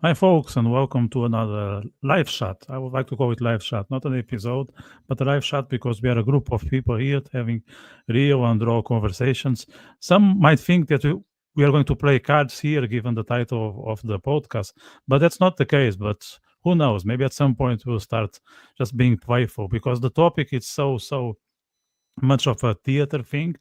Hi, folks, and welcome to another live chat. I would like to call it live chat, not an episode, but a live chat because we are a group of people here having real and raw conversations. Some might think that we are going to play cards here, given the title of the podcast, but that's not the case. But who knows? Maybe at some point we'll start just being playful because the topic is so much of a theater thing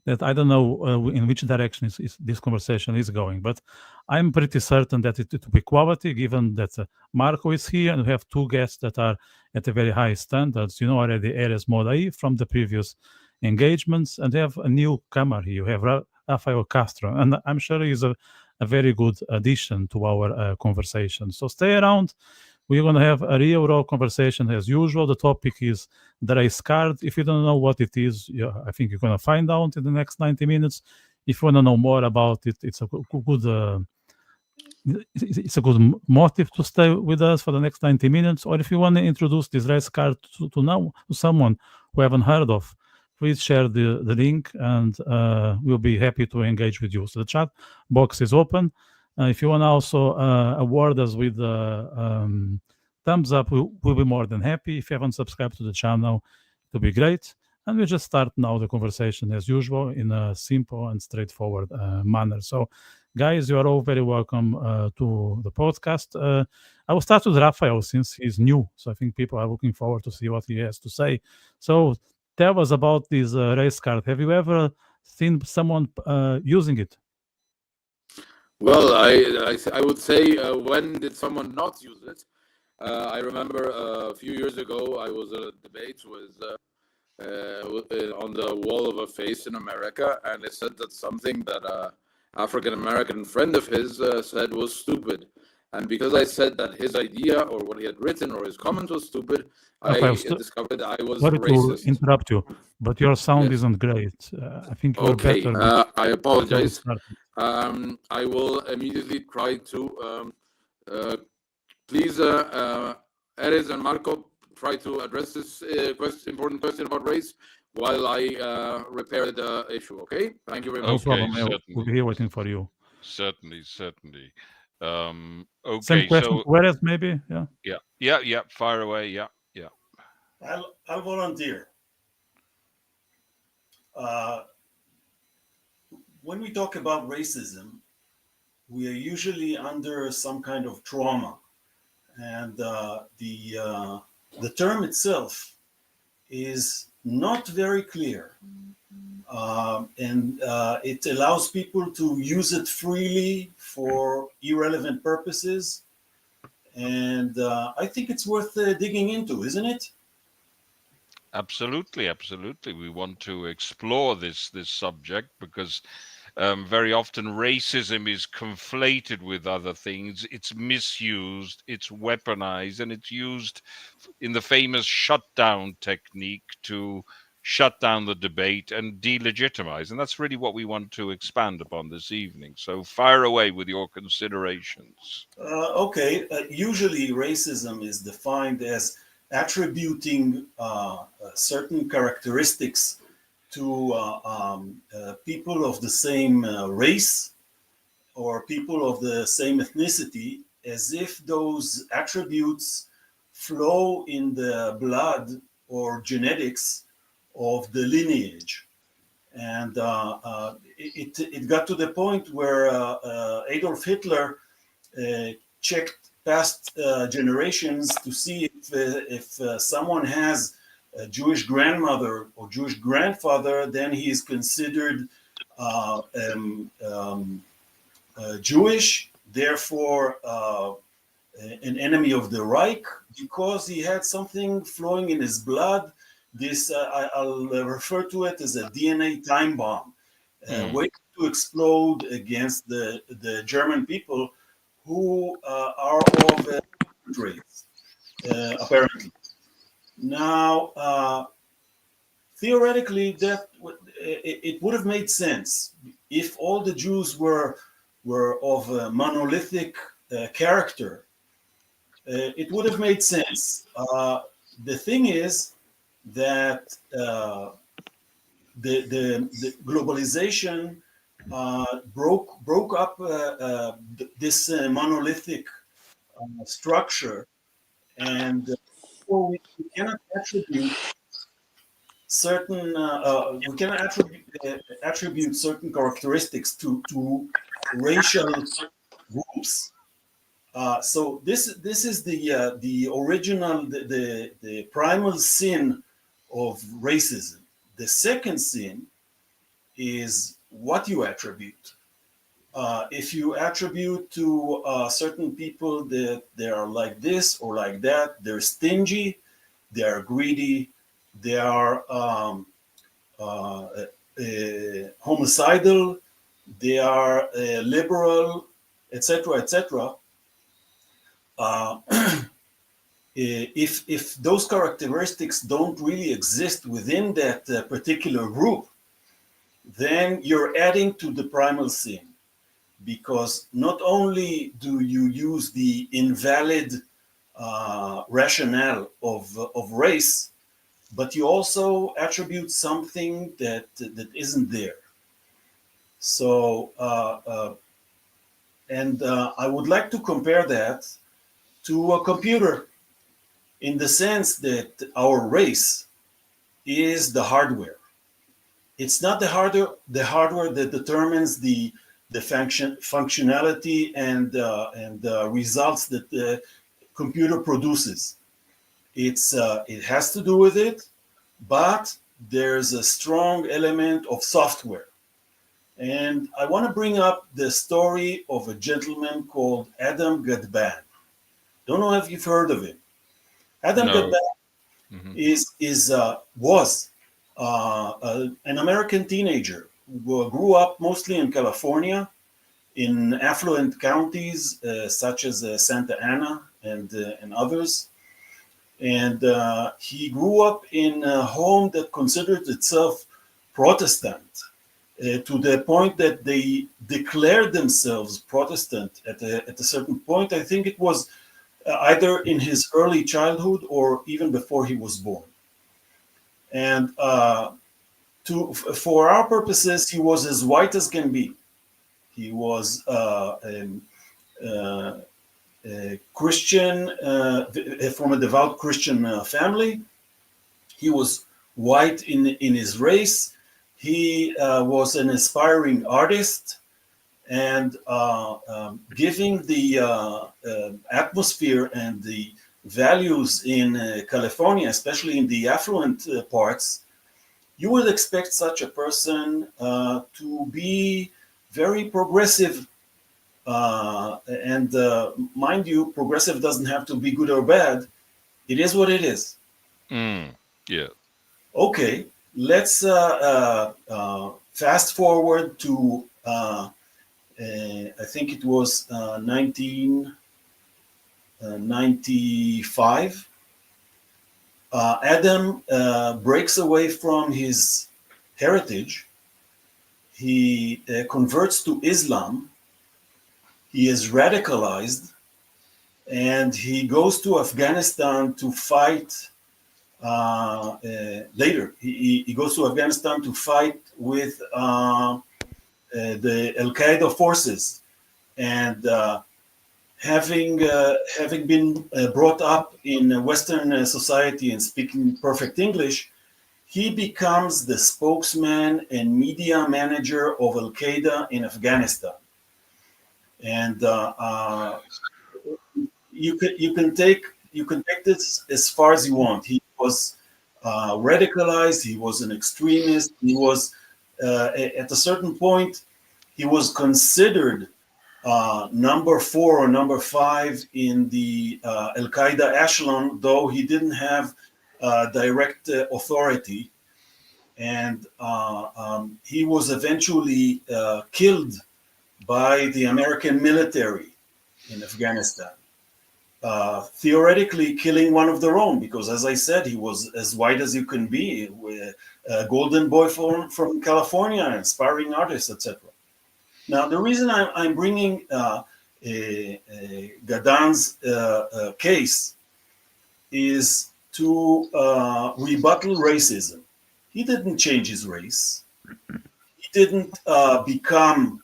that I don't know in which direction this conversation is going. But I'm pretty certain that it will be quality, given that Marco is here and we have two guests that are at a very high standards. You know already Erez Modai from the previous engagements, and they have a newcomer here. You have Rafael Castro, and I'm sure he's a very good addition to our conversation. So stay around. We're going to have a real raw conversation as usual. The topic is the race card. If you don't know what it is, I think you're going to find out in the next 90 minutes. If you want to know more about it, it's a good it's a good motive to stay with us for the next 90 minutes. Or if you want to introduce this race card to someone who haven't heard of, please share the link and we'll be happy to engage with you. So the chat box is open. If you want to also award us with thumbs up, we'll be more than happy. If you haven't subscribed to the channel, it'll be great. And we'll just start now the conversation as usual in a simple and straightforward manner. So, guys, you are all very welcome to the podcast. I will start with Rafael since he's new. So I think people are looking forward to see what he has to say. So tell us about this race card. Have you ever seen someone using it? Well, I would say when did someone not use it? I remember a few years ago I was at a debate with on the wall of a face in America, and they said that something that a African American friend of his said was stupid. And because I said that his idea or what he had written or his comment was stupid, Rafael, I discovered I was sorry to racist. interrupt you, but your sound Yes. isn't great. I think you're Okay. better I before we apologize. start. I will immediately try to please, Erez and Marco, try to address this important question about race while I repair the issue. Okay? Thank you very No much. problem. Okay, We'll be here waiting for you. certainly. Same Okay, question so to Erez, maybe? Yeah. yeah, fire away, yeah. I'll volunteer. When we talk about racism, we are usually under some kind of trauma, and the term itself is not very clear, and it allows people to use it freely for irrelevant purposes, and I think it's worth digging into, isn't it? Absolutely. We want to explore this subject because very often racism is conflated with other things. It's misused, it's weaponized, and it's used in the famous shutdown technique to shut down the debate and delegitimize. And that's really what we want to expand upon this evening. So fire away with your considerations. Okay, usually racism is defined as attributing certain characteristics to people of the same race or people of the same ethnicity, as if those attributes flow in the blood or genetics of the lineage. And it got to the point where Adolf Hitler checked past generations to see if someone has a Jewish grandmother or Jewish grandfather, then he is considered Jewish, therefore an enemy of the Reich, because he had something flowing in his blood. This I'll refer to it as a DNA time bomb, waiting to explode against the German people who are of race, apparently. Now, theoretically, that it would have made sense if all the Jews were of a monolithic character. It would have made sense. The thing is that the globalization broke up this monolithic structure, and we cannot attribute certain attribute certain characteristics to racial groups. So this is the original the primal sin of racism. The second sin is what you attribute. If you attribute to certain people that they are like this or like that, they're stingy, they are greedy, they are homicidal, they are liberal, etc., etc. If those characteristics don't really exist within that particular group, then you're adding to the primal sin, because not only do you use the invalid rationale of race, but you also attribute something that isn't there. So, I would like to compare that to a computer, in the sense that our race is the hardware. It's not the hardware that determines the functionality and results that the computer produces. It has to do with it, but there's a strong element of software. And I want to bring up the story of a gentleman called Adam Gadban. Don't know if you've heard of him. Adam Gadban was an American teenager who grew up mostly in California, in affluent counties such as Santa Ana and others. And he grew up in a home that considered itself Protestant, to the point that they declared themselves Protestant at a certain point. I think it was either in his early childhood or even before he was born. And for our purposes, he was as white as can be. He was a Christian, from a devout Christian family. He was white in his race. He was an aspiring artist, and giving the atmosphere and the values in California, especially in the affluent parts, you would expect such a person to be very progressive. And mind you, progressive doesn't have to be good or bad. It is what it is. Yeah. Okay, let's fast forward to I think it was 1995. Adam breaks away from his heritage. He converts to Islam. He is radicalized, and he goes to Afghanistan to fight. Later, he goes to Afghanistan to fight with the Al Qaeda forces, and having been brought up in Western society and speaking perfect English, he becomes the spokesman and media manager of Al Qaeda in Afghanistan. And you can take this as far as you want. He was radicalized. He was an extremist. He was at a certain point, he was considered number 4 or number 5 in the Al Qaeda echelon, though he didn't have direct authority. And he was eventually killed by the American military in Afghanistan. Theoretically killing one of their own, because as I said, he was as white as you can be, with a golden boy from California, an aspiring artist, etc. Now, the reason I'm bringing Gadban's case is to rebuttal racism. He didn't change his race. He didn't become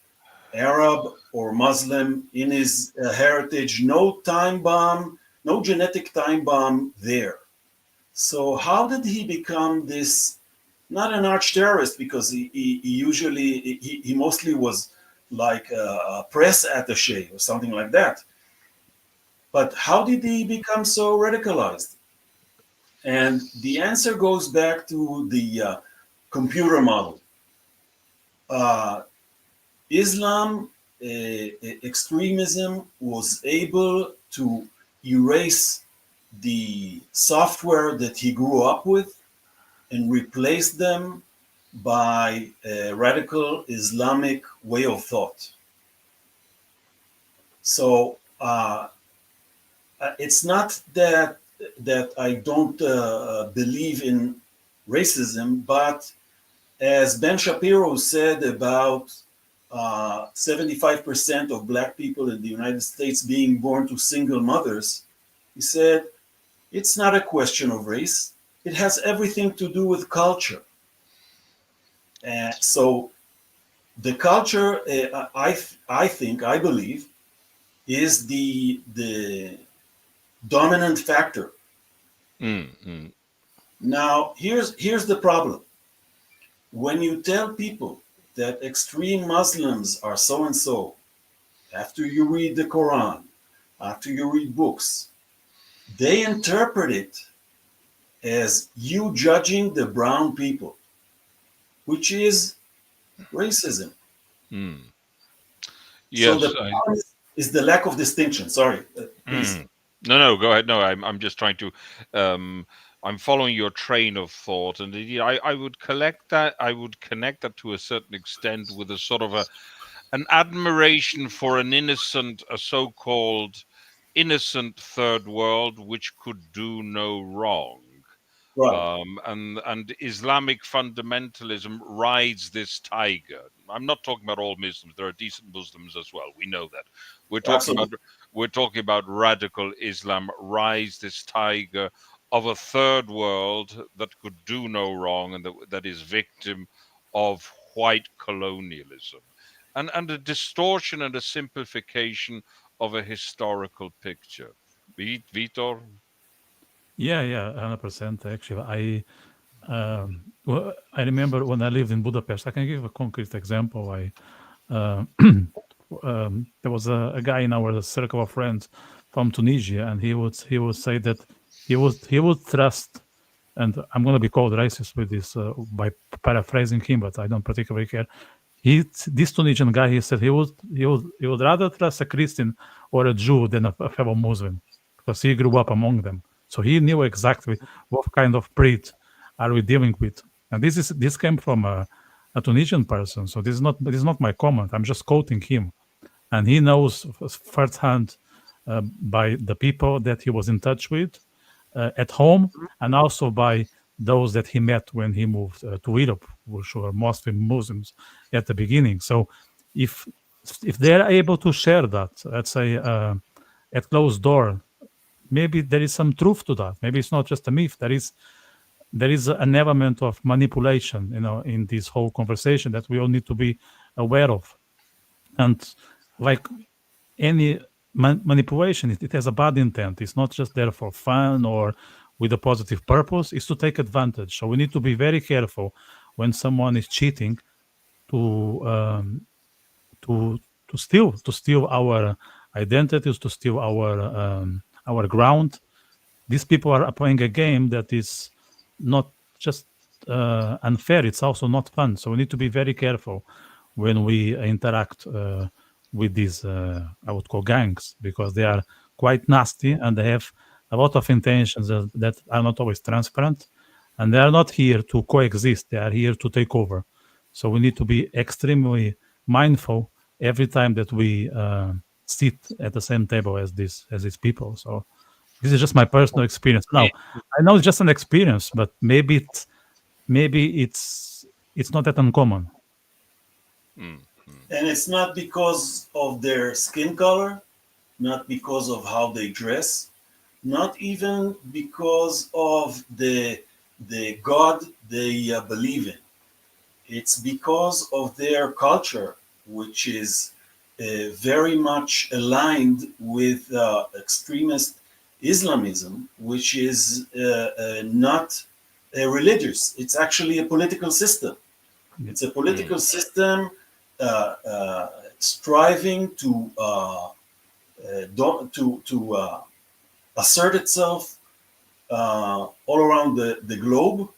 Arab or Muslim in his heritage, no time bomb, no genetic time bomb there. So how did he become this, not an arch terrorist, because he mostly was like a press attaché or something like that. But how did he become so radicalized? And the answer goes back to the computer model. Uh, Islam extremism was able to erase the software that he grew up with and replace them by a radical Islamic way of thought. So it's not that I don't believe in racism, but as Ben Shapiro said about 75% of black people in the United States being born to single mothers, he said, it's not a question of race. It has everything to do with culture. So the culture, I believe, is the dominant factor. Mm-hmm. Now, here's the problem. When you tell people that extreme Muslims are so and so, after you read the Quran, after you read books, they interpret it as you judging the brown people, which is racism. Mm. So the Yes, problem is the lack of distinction. Sorry, please. No, go ahead. No, I'm just trying to. I'm following your train of thought, and indeed, I would collect that. I would connect that to a certain extent with a sort of an admiration for a so-called innocent third world which could do no wrong. Right. And Islamic fundamentalism rides this tiger. I'm not talking about all Muslims. There are decent Muslims as well. We know that. Absolutely. We're talking about radical Islam rides this tiger of a third world that could do no wrong and that is victim of white colonialism and a distortion and a simplification of a historical picture. Vitor? Yeah, 100%. Actually, I remember when I lived in Budapest. I can give a concrete example. Uh, there was a guy in our circle of friends from Tunisia, and he would say that he would trust. And I'm going to be called racist with this by paraphrasing him, but I don't particularly care. This Tunisian guy, he said he would rather trust a Christian or a Jew than a fellow Muslim because he grew up among them. So he knew exactly what kind of breed are we dealing with. And this came from a Tunisian person. So this is not my comment. I'm just quoting him, and he knows firsthand by the people that he was in touch with at home, and also by those that he met when he moved to Europe, which were mostly Muslims at the beginning. So if if they are able to share that, let's say at closed door, maybe there is some truth to that. Maybe it's not just a myth. There is an element of manipulation, in this whole conversation that we all need to be aware of. And like any manipulation, it has a bad intent. It's not just there for fun or with a positive purpose. It's to take advantage. So we need to be very careful when someone is cheating to to steal our identities, to steal our ground. These people are playing a game that is not just unfair, it's also not fun. So we need to be very careful when we interact with these, I would call gangs, because they are quite nasty and they have a lot of intentions that are not always transparent. And they are not here to coexist, they are here to take over. So we need to be extremely mindful every time that we sit at the same table as these people. So this is just my personal experience. Now, I know it's just an experience, but maybe it's not that uncommon. Mm. And it's not because of their skin color, not because of how they dress, not even because of the God they believe in. It's because of their culture, which is very much aligned with extremist Islamism, which is not religious. It's actually a political system. It's a political system striving to assert itself all around the globe,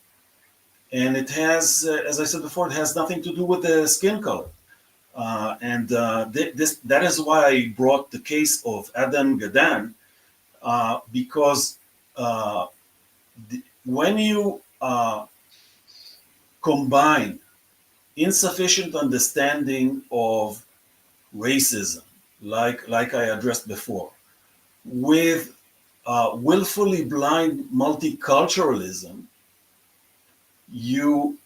and it has, as I said before, it has nothing to do with the skin color. That is why I brought the case of Adam Gadan, because when you combine insufficient understanding of racism, like I addressed before, with willfully blind multiculturalism, you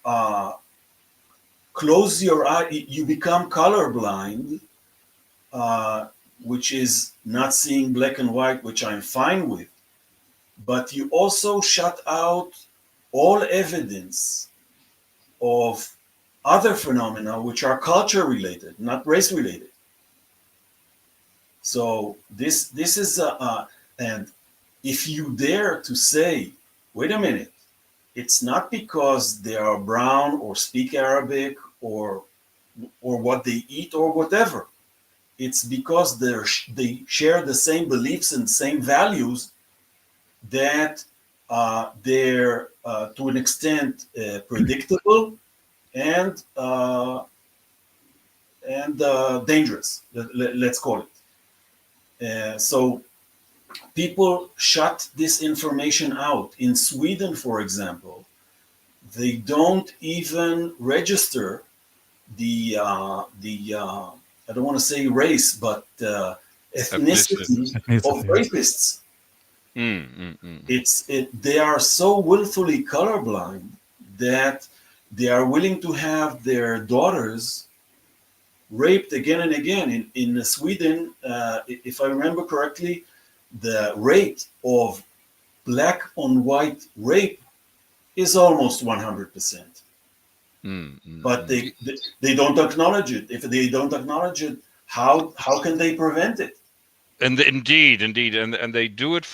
close your eye, you become colorblind, which is not seeing black and white, which I'm fine with, but you also shut out all evidence of other phenomena which are culture related, not race related. So this is and if you dare to say, wait a minute, it's not because they are brown or speak Arabic or what they eat or whatever. It's because they share the same beliefs and same values that they're to an extent predictable and dangerous. Let's call it. So people shut this information out. In Sweden, for example, they don't even register the I don't want to say race, but ethnicity of rapists. They are so willfully colorblind that they are willing to have their daughters raped again and again. In Sweden, if I remember correctly, the rate of black on white rape is almost 100%. But they don't acknowledge it. If they don't acknowledge it, how can they prevent it? And indeed, and they do it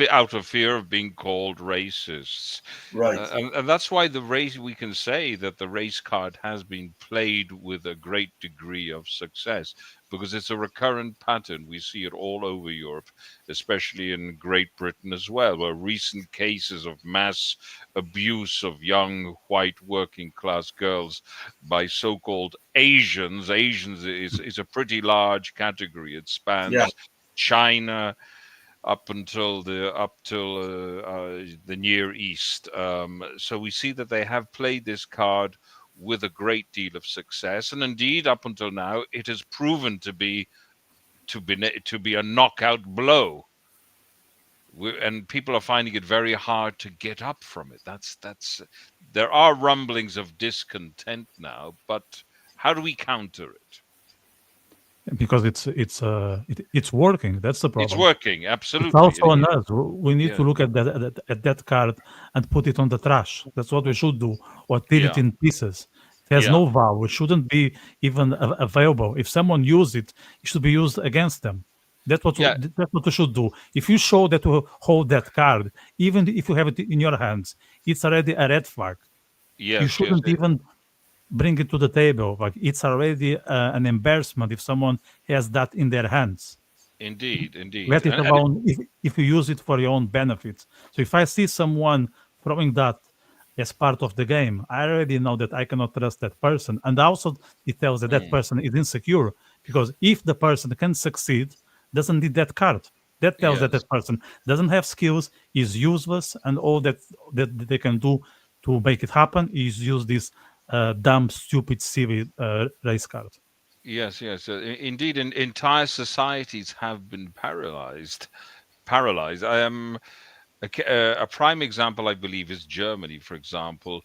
out of fear of being called racists, right? And that's why we can say that the race card has been played with a great degree of success, because it's a recurrent pattern. We see it all over Europe, especially in Great Britain as well, where recent cases of mass abuse of young white working class girls by so-called Asians. Asians is a pretty large category. It spans China up till the Near East. So we see that they have played this card with a great deal of success, and indeed, up until now, it has proven to be a knockout blow. And people are finding it very hard to get up from it. There are rumblings of discontent now, but how do we counter it? Because it's working. That's the problem. It's working, absolutely. It's also on us. We need to look at that card and put it on the trash. That's what we should do, or tear it in pieces. It has no value. It shouldn't be even available. If someone uses it, it should be used against them. That's what we should do. If you show that you hold that card, even if you have it in your hands, it's already a red flag. You shouldn't even bring it to the table. Like, it's already an embarrassment if someone has that in their hands. Indeed. Let it alone if you use it for your own benefit. So if I see someone throwing that as part of the game, I already know that I cannot trust that person. And also it tells that that person is insecure, because if the person can succeed, doesn't need that card. That tells that person doesn't have skills, is useless, and all that they can do to make it happen is use this dumb, stupid, silly race card. Yes. Indeed, entire societies have been paralyzed. I am a prime example, I believe, is Germany, for example,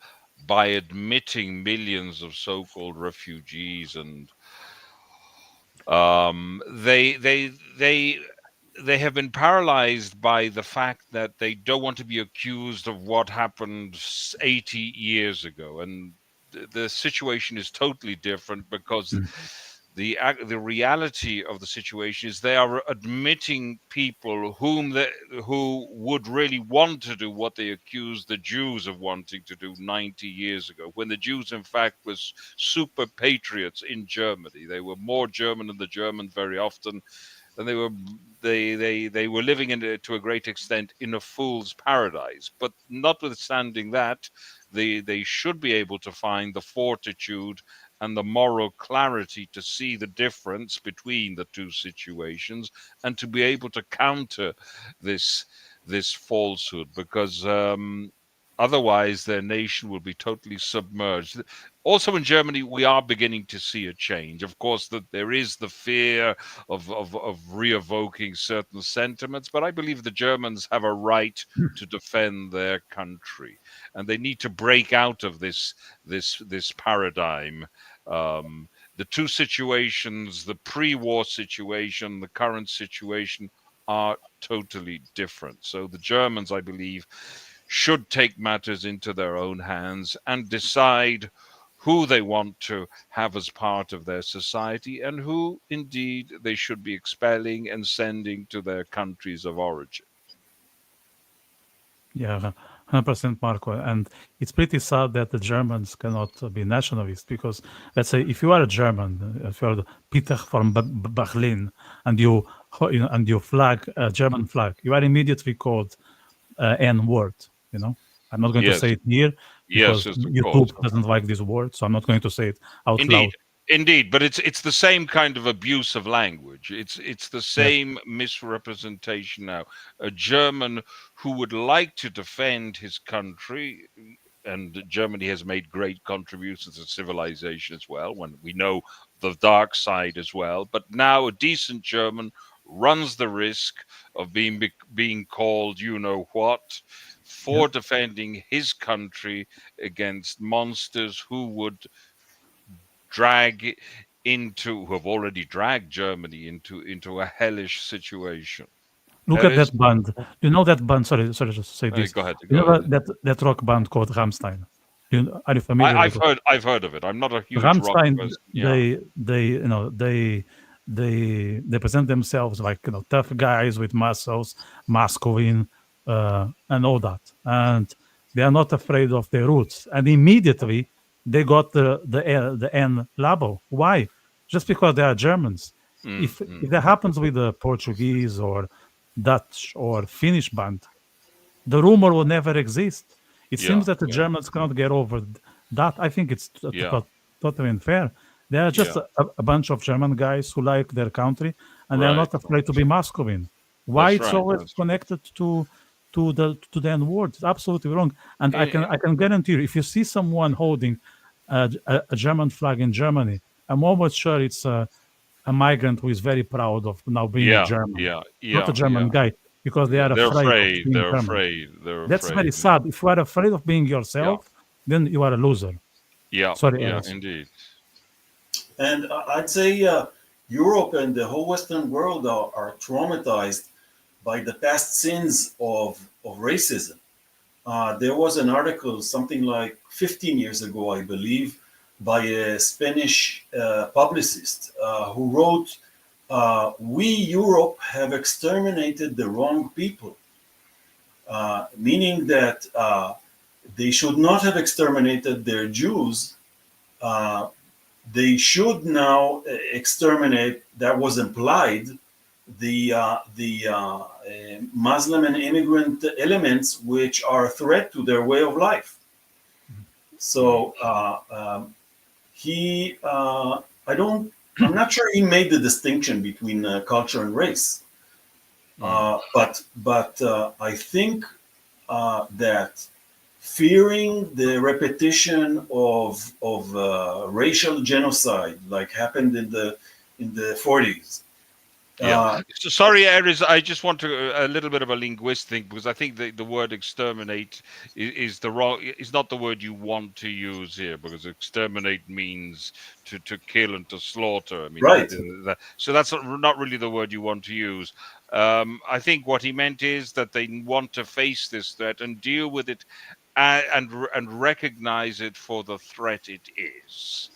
by admitting millions of so-called refugees, and they have been paralyzed by the fact that they don't want to be accused of what happened 80 years ago. And the situation is totally different, because the reality of the situation is they are admitting people who would really want to do what they accused the Jews of wanting to do 90 years ago, when the Jews in fact was super patriots in Germany. They were more German than the Germans very often, and they were living to a great extent in a fool's paradise. But notwithstanding that, they should be able to find the fortitude and the moral clarity to see the difference between the two situations, and to be able to counter this falsehood, because otherwise their nation will be totally submerged. Also in Germany, we are beginning to see a change. Of course, that there is the fear of re-evoking certain sentiments, but I believe the Germans have a right to defend their country, and they need to break out of this paradigm. The two situations, the pre-war situation, the current situation, are totally different. So the Germans, I believe, should take matters into their own hands and decide who they want to have as part of their society, and who indeed they should be expelling and sending to their countries of origin. Yeah, 100%, Marco. And it's pretty sad that the Germans cannot be nationalists, because let's say if you are a German, if you're Peter from Berlin, and and you flag a German flag, you are immediately called N word. I'm not going to Yes, say it here yes, because of YouTube course. doesn't like this word, so I'm not going to say it out Indeed, loud. indeed, but it's the same kind of abuse of language. It's the Yeah, same misrepresentation now. A German who would like to defend his country, and Germany has made great contributions to civilization as well, when we know the dark side as well. But now a decent German runs the risk of being called you know what yeah. for defending his country against monsters who would who have already dragged Germany into a hellish situation. Look at Erez, that band. You know that band? Sorry, just to say this. go ahead, You go know ahead. that rock band called Rammstein? Are you familiar with it? I've heard of it. I'm not a huge rock Rammstein, person. Yeah, they present themselves like tough guys with muscles, masculine, and all that, and they are not afraid of their roots. And immediately they got the N label. Why? Just because they are Germans. If that happens with the Portuguese or Dutch or Finnish band, the rumor will never exist. It yeah, seems that the yeah, Germans cannot get over that. I think it's yeah. totally unfair. They are just Yeah. a bunch of German guys who like their country, and they are Right. not afraid to be masculine. Why That's it's right. always connected to the N word? It's absolutely wrong. And I In, can I can guarantee you, if you see someone holding a German flag in Germany, I'm almost sure it's a migrant who is very proud of now being yeah, German, yeah, not a yeah, German yeah, guy, because they yeah. are They're afraid of afraid. being They're German. afraid. They're That's very afraid. sad. If you are afraid of being Yeah, yourself, then you are a loser. yeah, Sorry, yeah. Erez. Indeed. And I'd say Europe and the whole Western world are traumatized by the past sins of racism. There was an article, something like 15 years ago, I believe, by a Spanish publicist who wrote, "We, Europe, have exterminated the wrong people," meaning that they should not have exterminated their Jews. Uh, they should now exterminate, that was implied, the Muslim and immigrant elements which are a threat to their way of life. Mm. So he, I don't, I'm not sure he made the distinction between culture and race. Mm. But I think that fearing the repetition of racial genocide, like happened in the 40s. Yeah. So, sorry, Erez, I just want to a little bit of a linguistic, because I think the word exterminate is the wrong, is not the word you want to use here, because exterminate means to kill and to slaughter. I mean, Right. so that's not really the word you want to use. I think what he meant is that they want to face this threat and deal with it, and recognize it for the threat it is.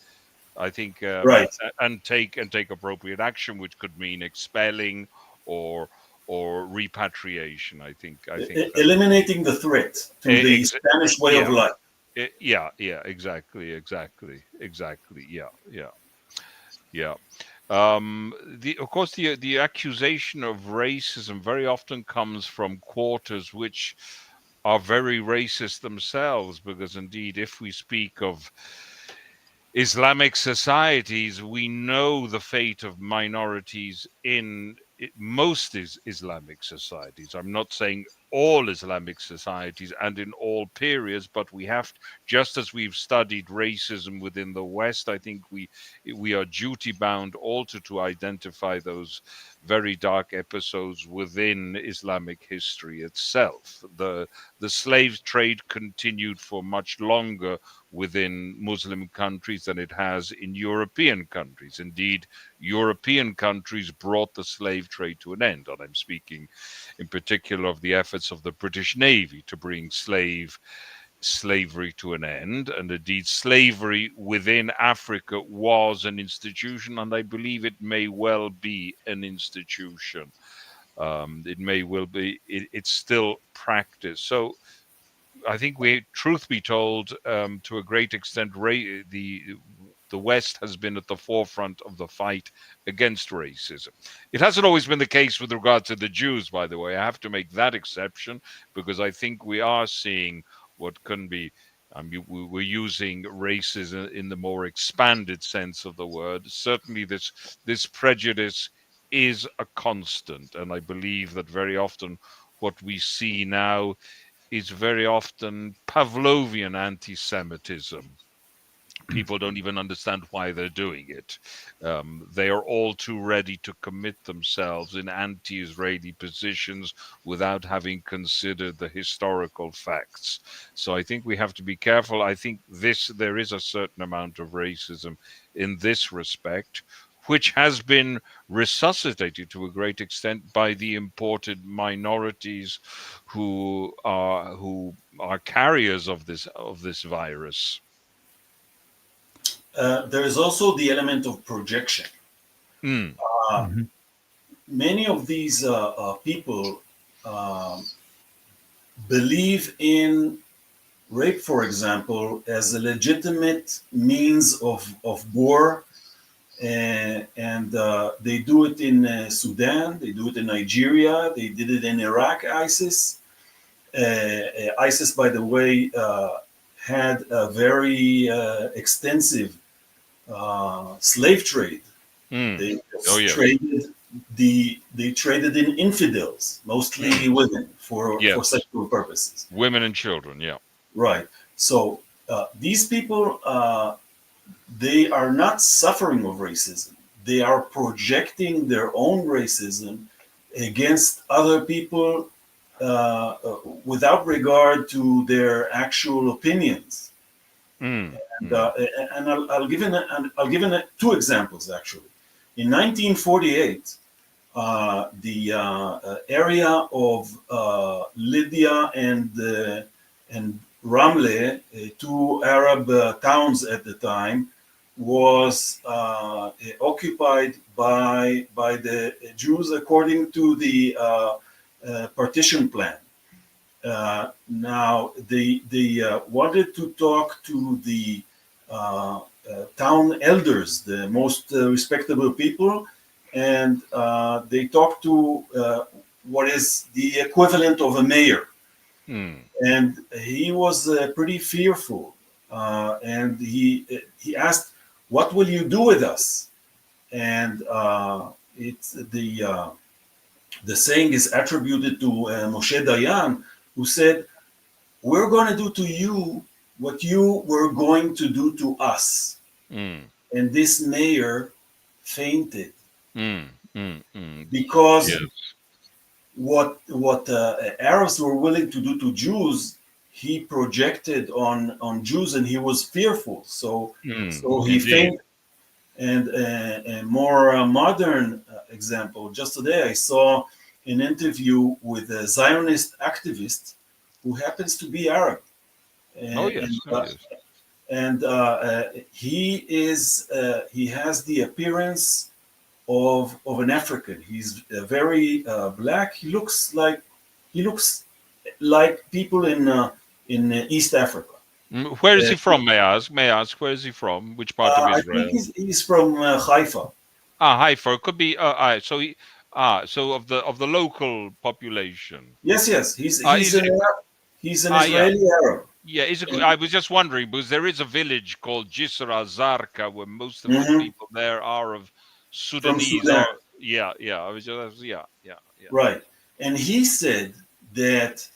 I think, Right. and take appropriate action, which could mean expelling or repatriation. I think that Eliminating the threat to the Spanish way of yeah, life. yeah, exactly, yeah. Of course, the accusation of racism very often comes from quarters which are very racist themselves, because indeed, if we speak of Islamic societies, we know the fate of minorities in most Islamic societies. I'm not saying all Islamic societies and in all periods, but we have, just as we've studied racism within the West, I think we are duty bound also to identify those very dark episodes within Islamic history itself. The slave trade continued for much longer within Muslim countries than it has in European countries. Indeed, European countries brought the slave trade to an end. And I'm speaking in particular of the efforts of the British Navy to bring slavery to an end. And indeed, slavery within Africa was an institution, and I believe it may well be an institution. It may well be, it's still practiced. So I think truth be told, to a great extent, the West has been at the forefront of the fight against racism. It hasn't always been the case with regard to the Jews, by the way. I have to make that exception, because I think we are seeing what can be. We're using racism in the more expanded sense of the word. Certainly, this prejudice is a constant, and I believe that very often what we see now is very often Pavlovian anti-Semitism. People don't even understand why they're doing it. They are all too ready to commit themselves in anti-Israeli positions without having considered the historical facts. So I think we have to be careful. I think there is a certain amount of racism in this respect, which has been resuscitated to a great extent by the imported minorities who are carriers of this virus. There is also the element of projection. Many of these people believe in rape, for example, as a legitimate means of war. And they do it in Sudan, they do it in Nigeria, they did it in Iraq, ISIS. ISIS, by the way, had a very extensive slave trade. They traded in infidels, mostly women, for sexual purposes. Women and children, yeah. Right. So these people, they are not suffering of racism. They are projecting their own racism against other people without regard to their actual opinions. And I'll give in two examples actually. In 1948, the area of Lydia and Ramle, two Arab towns at the time, was occupied by the Jews according to the partition plan. Now they wanted to talk to the town elders, the most respectable people, and they talked to what is the equivalent of a mayor. And he was pretty fearful, and he asked, "What will you do with us?" And it's the saying is attributed to Moshe Dayan, who said, "We're going to do to you what you were going to do to us." And this mayor fainted because what Arabs were willing to do to Jews, he projected on Jews, and he was fearful. So he fainted. And a more modern example, just today I saw an interview with a Zionist activist who happens to be Arab. and he has the appearance of an African. He's very black. He looks like people in East Africa. Where is Uh, he from, may I ask? May I ask, where is he from? Which part of I think Israel? he's from Haifa. Ah, Haifa. It could be. So of the local population. Yes, yes. He's Ah, he's is an it? he's an Yeah. Israeli Arab. Yeah, And, I was just wondering because there is a village called Jisr Zarqa where most of the mhm, people there are of from Sudanese Sudan, or yeah. I was just yeah. right? And he said that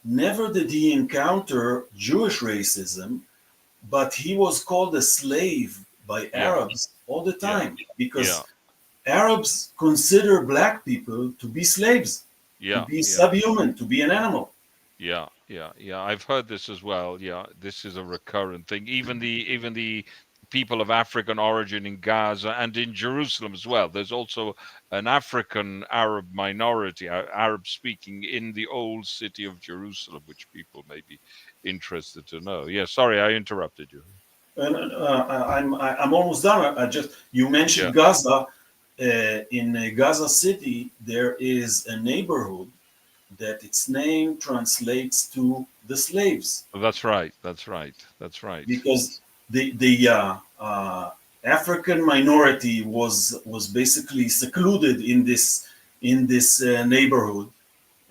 never did he encounter Jewish racism, but he was called a slave by Yeah, Arabs all the yeah, time yeah, because Arabs consider black people to be slaves, to yeah, be yeah, subhuman, to be an animal. yeah. I've heard this as well. Yeah, this is a recurrent thing. Even the people of African origin in Gaza and in Jerusalem as well. There's also an African Arab minority, Arab speaking, in the old city of Jerusalem, which people may be interested to know. Yeah, sorry, I interrupted you. And I'm almost done. You Yeah, mentioned Gaza. In Gaza City, there is a neighborhood that its name translates to the slaves that's right. That's right. That's right. because the African minority was basically secluded in this neighborhood,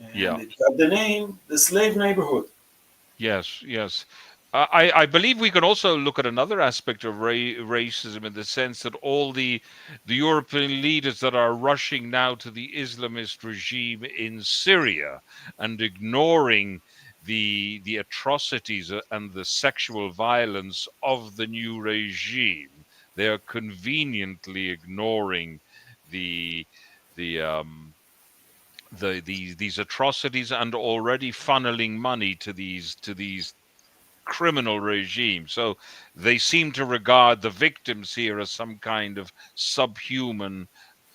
and Yeah. it got the name the slave neighborhood. Yes, yes. I believe we can also look at another aspect of racism in the sense that all the European leaders that are rushing now to the Islamist regime in Syria and ignoring the atrocities and the sexual violence of the new regime, they are conveniently ignoring the the these atrocities and already funneling money to these criminal regime. So they seem to regard the victims here as some kind of subhuman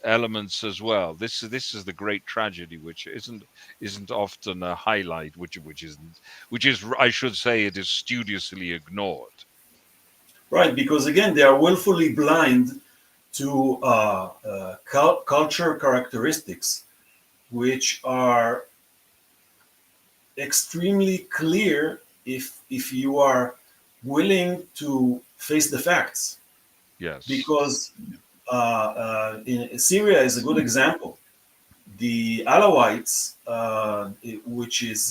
elements as well. This is the great tragedy, which isn't often a highlight, which is I should say it is studiously ignored. Right, because again, they are willfully blind to culture characteristics, which are extremely clear if you are willing to face the facts. Yes. Because in Syria is a good example. The Alawites, which is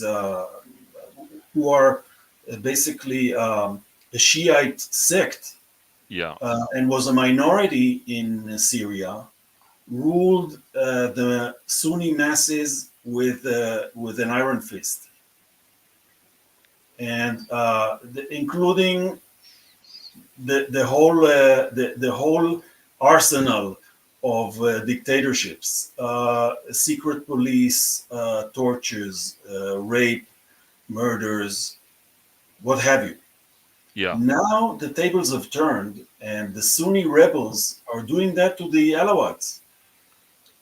who are basically a Shiite sect, Yeah. and was a minority in Syria, ruled the Sunni masses with an iron fist, and including the whole arsenal of dictatorships, secret police, tortures, rape, murders, what have you. Yeah. Now the tables have turned, and the Sunni rebels are doing that to the Alawites.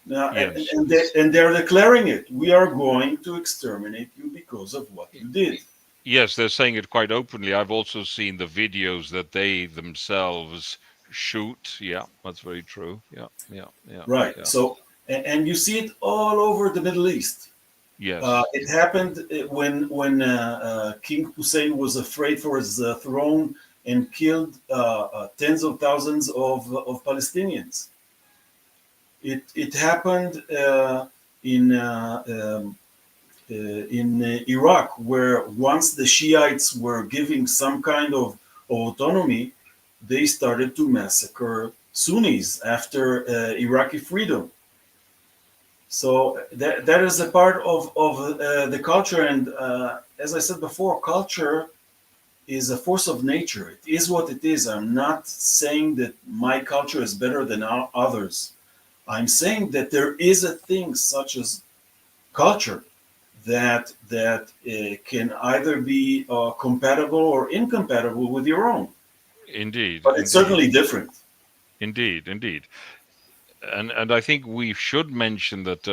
Now, Yes. and they're declaring it. We are going to exterminate you because of what you did. Yes, they're saying it quite openly. I've also seen the videos that they themselves shoot. Yeah, that's very true. Yeah, yeah, yeah, Right. yeah. So, and you see it all over the Middle East. Yes. It happened when King Hussein was afraid for his throne and killed tens of thousands of Palestinians. It happened in Iraq, where once the Shiites were giving some kind of autonomy, they started to massacre Sunnis after Iraqi freedom. So that is a part of the culture. And as I said before, culture is a force of nature. It is what it is. I'm not saying that my culture is better than others. I'm saying that there is a thing such as culture that can either be compatible or incompatible with your own, Indeed, but it's indeed, certainly different. indeed, indeed. And I think we should mention that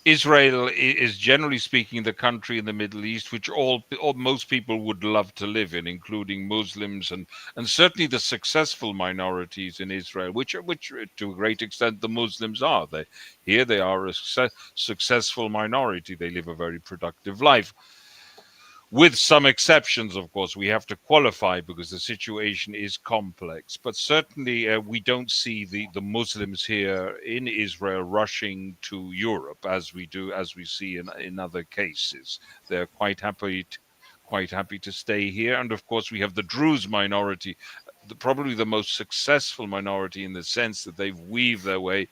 Israel is generally speaking the country in the Middle East which most people would love to live in, including Muslims and certainly the successful minorities in Israel, which to a great extent the Muslims are. They are a successful minority. They live a very productive life. With some exceptions, of course, we have to qualify because the situation is complex. But certainly, we don't see the Muslims here in Israel rushing to Europe as we see in other cases. They're quite happy to stay here. And of course, we have the Druze minority, probably the most successful minority in the sense that they've weaved their way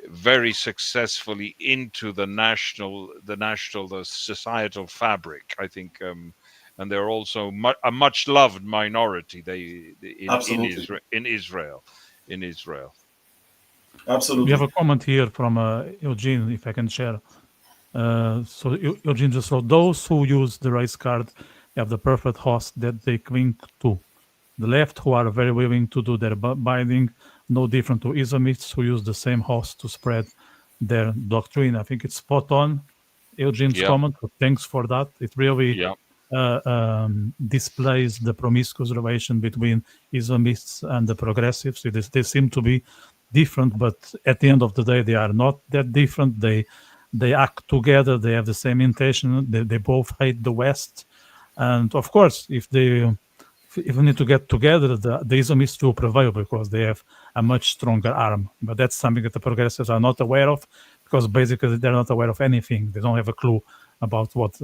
very successfully into the societal fabric, I think, and they're also a much loved minority. Absolutely. In Israel. We Absolutely. have a comment here from Eugene, if I can share. So Eugene just wrote, those who use the race card have the perfect host that they cling to. The left, who are very willing to do their binding, no different to Islamists who use the same host to spread their doctrine. I think it's spot on, Eugene's Yeah, comment. So thanks for that. It really yeah. displays the promiscuous relation between Islamists and the progressives. They seem to be different, but at the end of the day, they are not that different. They act together. They have the same intention. They both hate the West, and of course, if we need to get together, the Islamists will prevail because they have a much stronger arm. But that's something that the progressives are not aware of, because basically they're not aware of anything. They don't have a clue about what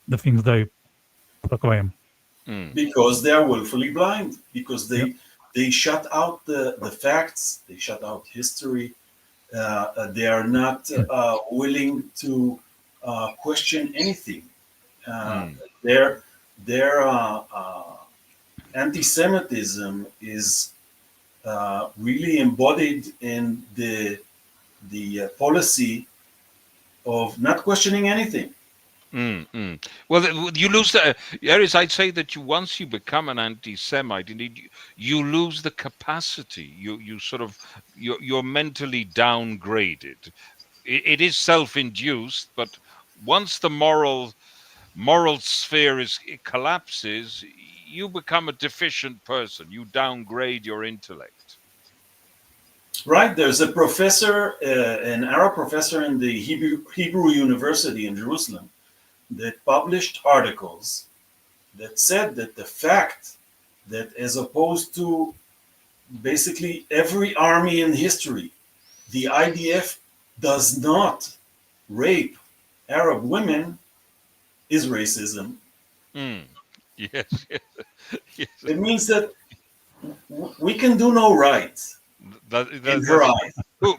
the things they proclaim. Because they are willfully blind, because Yep. they shut out the facts, they shut out history. They are not willing to question anything. Their anti-Semitism is really embodied in the policy of not questioning anything. Well, you lose the Erez. I'd say that once you become an anti-Semite, indeed, you lose the capacity. You sort of you're mentally downgraded. It is self-induced, but once the moral sphere it collapses, you become a deficient person. You downgrade your intellect. Right, there's a professor, an Arab professor in the Hebrew University in Jerusalem, that published articles that said that the fact that, as opposed to basically every army in history, the IDF does not rape Arab women is racism. Yes, yes. It means that we can do no right in her eyes.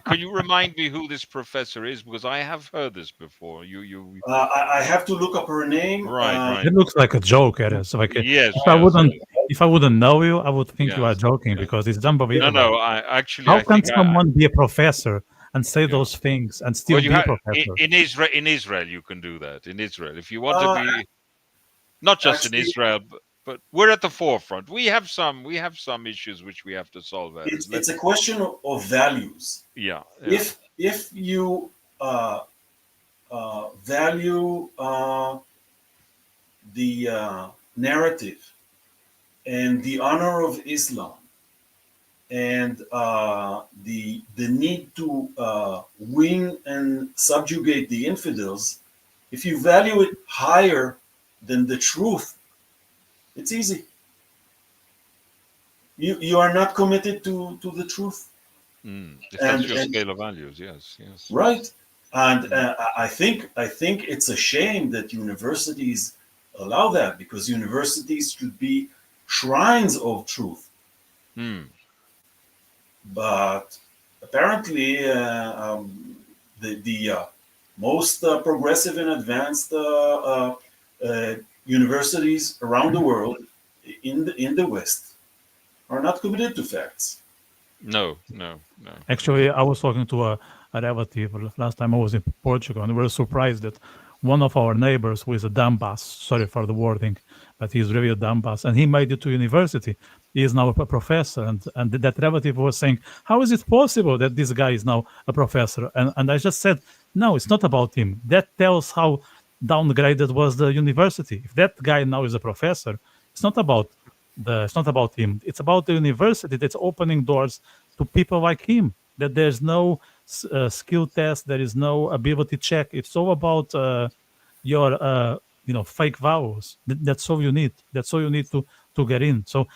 Can you remind me who this professor is? Because I have heard this before. You. I have to look up her name. Right. It looks like a joke, Erez. Like Yes. if I wouldn't know you, I would think you are Yes, joking, yes. because it's unbelievable. No. I How can think someone be a professor and say those things and still well, be a professor? in Israel you can do that. In Israel, if you want to be not just actually, in Israel, but we're at the forefront. We have some issues which we have to solve. it's a question of values. Yeah. If you value the narrative and the honor of Islam and the need to win and subjugate the infidels, if you value it higher than the truth, it's easy. You are not committed to the truth. If that's your scale of values, yes. Right. And I think it's a shame that universities allow that, because universities should be shrines of truth. But apparently, the most progressive and advanced universities around the world in the West are not committed to facts. No. Actually, I was talking to a relative last time I was in Portugal, and we were surprised that one of our neighbors, who is a dumbass, sorry for the wording, but he's really a dumbass, and he made it to university, he is now a professor, and that relative was saying, how is it possible that this guy is now a professor? And I just said, no, it's not about him. That tells how downgraded was the university. If that guy now is a professor, it's not about it's not about him. It's about the university that's opening doors to people like him. That there's no skill test, there is no ability check. It's all about your fake values. That's all you need. That's all you need to get in. So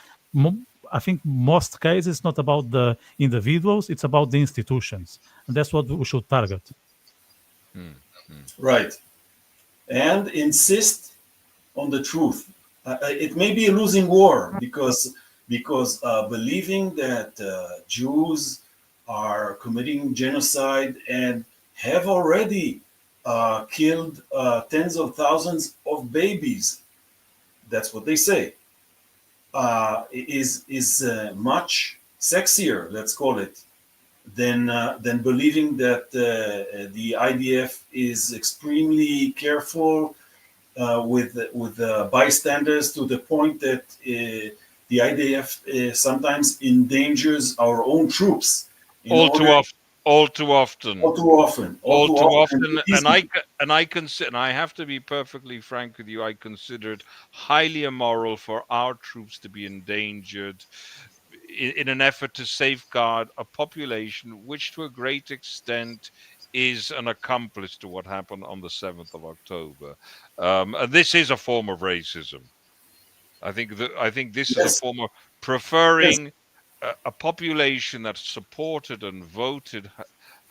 I think most cases it's not about the individuals, it's about the institutions, and that's what we should target. Hmm, hmm. Right. And insist on the truth. It may be a losing war because believing that Jews are committing genocide and have already killed tens of thousands of babies. That's what they say. Is much sexier, let's call it, than believing that the IDF is extremely careful with bystanders to the point that the IDF sometimes endangers our own troops. All too often. All too often. All too often. All too often. And I consider, and I have to be perfectly frank with you, I consider it highly immoral for our troops to be endangered in an effort to safeguard a population which, to a great extent, is an accomplice to what happened on the 7th of October. And this is a form of racism. I think this is a form of preferring a population that supported and voted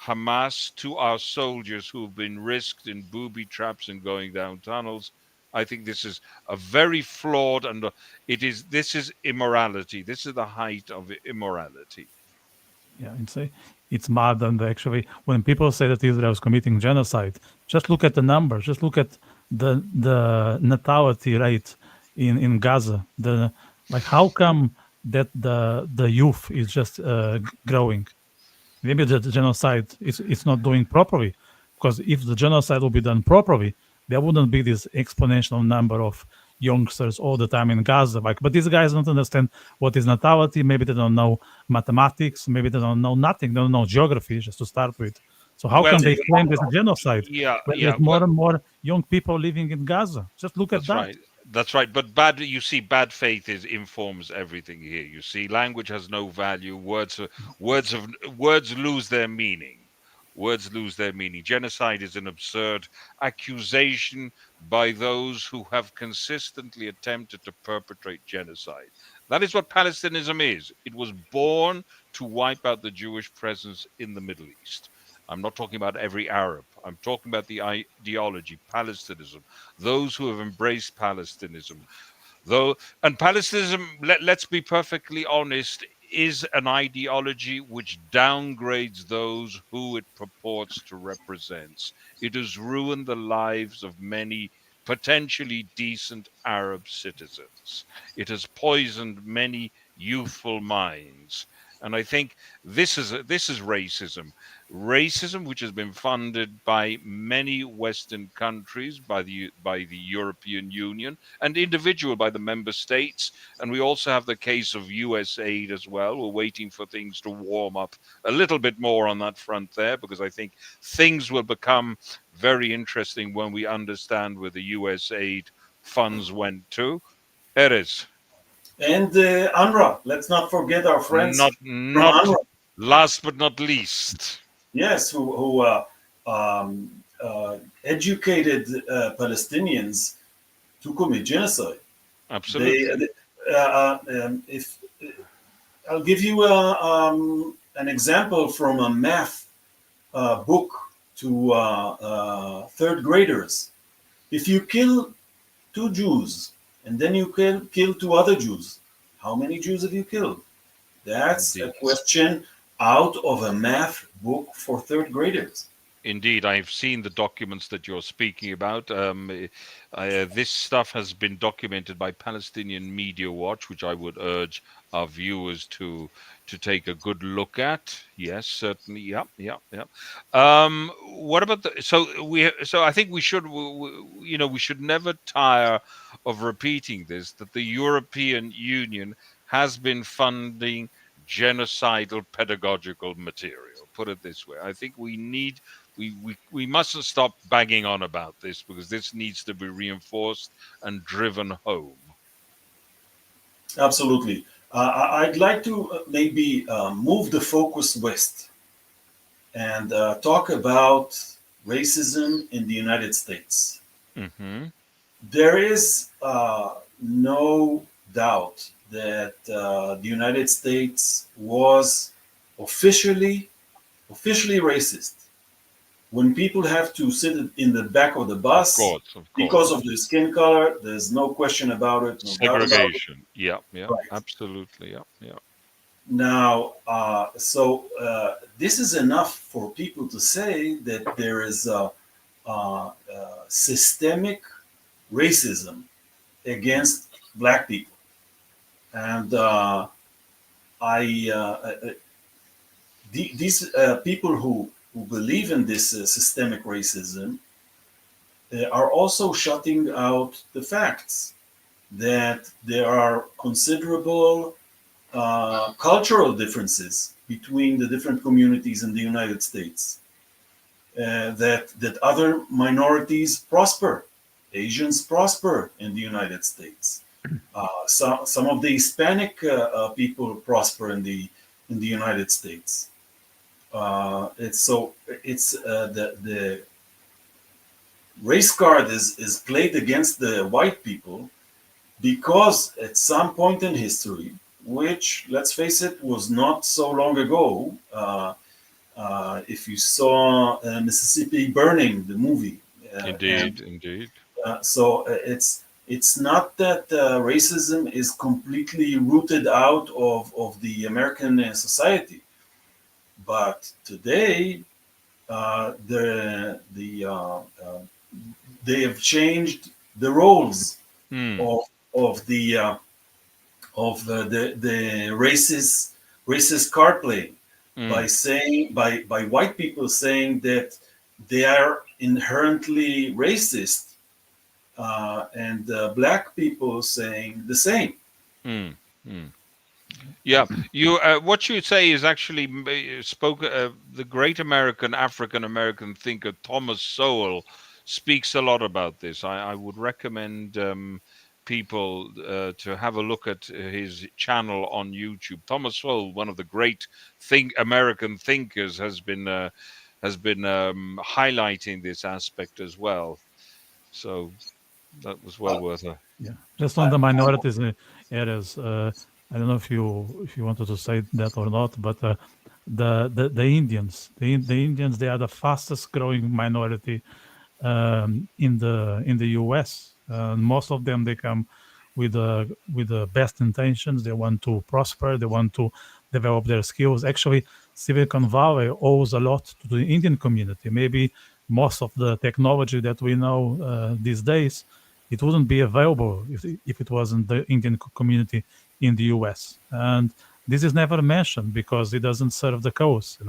Hamas to our soldiers who have been risked in booby traps and going down tunnels. I think this is a very flawed, and this is immorality. This is the height of immorality. Yeah, it's mad. And actually, when people say that Israel is committing genocide, just look at the numbers. Just look at the natality rate in Gaza. How come that the youth is just growing? Maybe the genocide is not doing properly, because if the genocide will be done properly, there wouldn't be this exponential number of youngsters all the time in Gaza. But these guys don't understand what is natality. Maybe they don't know mathematics. Maybe they don't know nothing. They don't know geography, just to start with. So how can they claim this genocide? When there's more and more young people living in Gaza. Just look at that. Right. That's right. But bad faith informs everything here. You see, language has no value. Words lose their meaning. Words lose their meaning. Genocide is an absurd accusation by those who have consistently attempted to perpetrate genocide. That is what Palestinianism is. It was born to wipe out the Jewish presence in the Middle East. I'm not talking about every Arab. I'm talking about the ideology, Palestinism, those who have embraced Palestinism. And Palestinism, let's be perfectly honest, is an ideology which downgrades those who it purports to represent. It has ruined the lives of many potentially decent Arab citizens. It has poisoned many youthful minds. And I think this is racism. Racism, which has been funded by many Western countries, by the European Union, and individual by the member states. And we also have the case of US aid as well. We're waiting for things to warm up a little bit more on that front there, because I think things will become very interesting when we understand where the US aid funds went to. Erez. And UNRWA. Let's not forget our friends Not from UNRWA. Last but not least. Yes, who educated Palestinians to commit genocide. Absolutely. If I'll give you an example from a math book to third graders. If you kill 2 Jews and then you kill 2 other Jews, how many Jews have you killed? That's Indeed. a question out of a math book for third graders. Indeed, I've seen the documents that you're speaking about. This stuff has been documented by Palestinian Media Watch, which I would urge our viewers to take a good look at. Yes, certainly. Yeah. What about so I think we should never tire of repeating this, that the European Union has been funding genocidal pedagogical material. Put it this way. I think we mustn't stop banging on about this, because this needs to be reinforced and driven home. Absolutely. I'd like to maybe move the focus west and talk about racism in the United States. Mm-hmm. There is no doubt that the United States was officially racist. When people have to sit in the back of the bus Of course. because of their skin color, there's no question about it, no doubt about it. Segregation. Yeah, Right. absolutely. Yeah. Now, this is enough for people to say that there is a systemic racism against black people, and these people who believe in this systemic racism are also shutting out the facts that there are considerable cultural differences between the different communities in the United States. That other minorities prosper. Asians prosper in the United States. Some of the Hispanic people prosper in the United States. The race card is played against the white people because at some point in history, which, let's face it, was not so long ago. If you saw Mississippi Burning, the movie, Indeed. So it's not that racism is completely rooted out of the American society, but today they have changed the roles of the racist card playing by saying by white people saying that they are inherently racist, and black people saying the same. Yeah, you. What you say is actually spoke. The great African American thinker Thomas Sowell speaks a lot about this. I would recommend people to have a look at his channel on YouTube. Thomas Sowell, one of the great American thinkers, has been highlighting this aspect as well. So that was well worth it. Yeah, just on the minorities, Erez. I don't know if you wanted to say that or not, but the Indians, the Indians, they are the fastest growing minority in the U.S. Most of them, they come with the best intentions. They want to prosper. They want to develop their skills. Actually, Silicon Valley owes a lot to the Indian community. Maybe most of the technology that we know these days, it wouldn't be available if it wasn't the Indian community in the U.S. And this is never mentioned because it doesn't serve the cause. It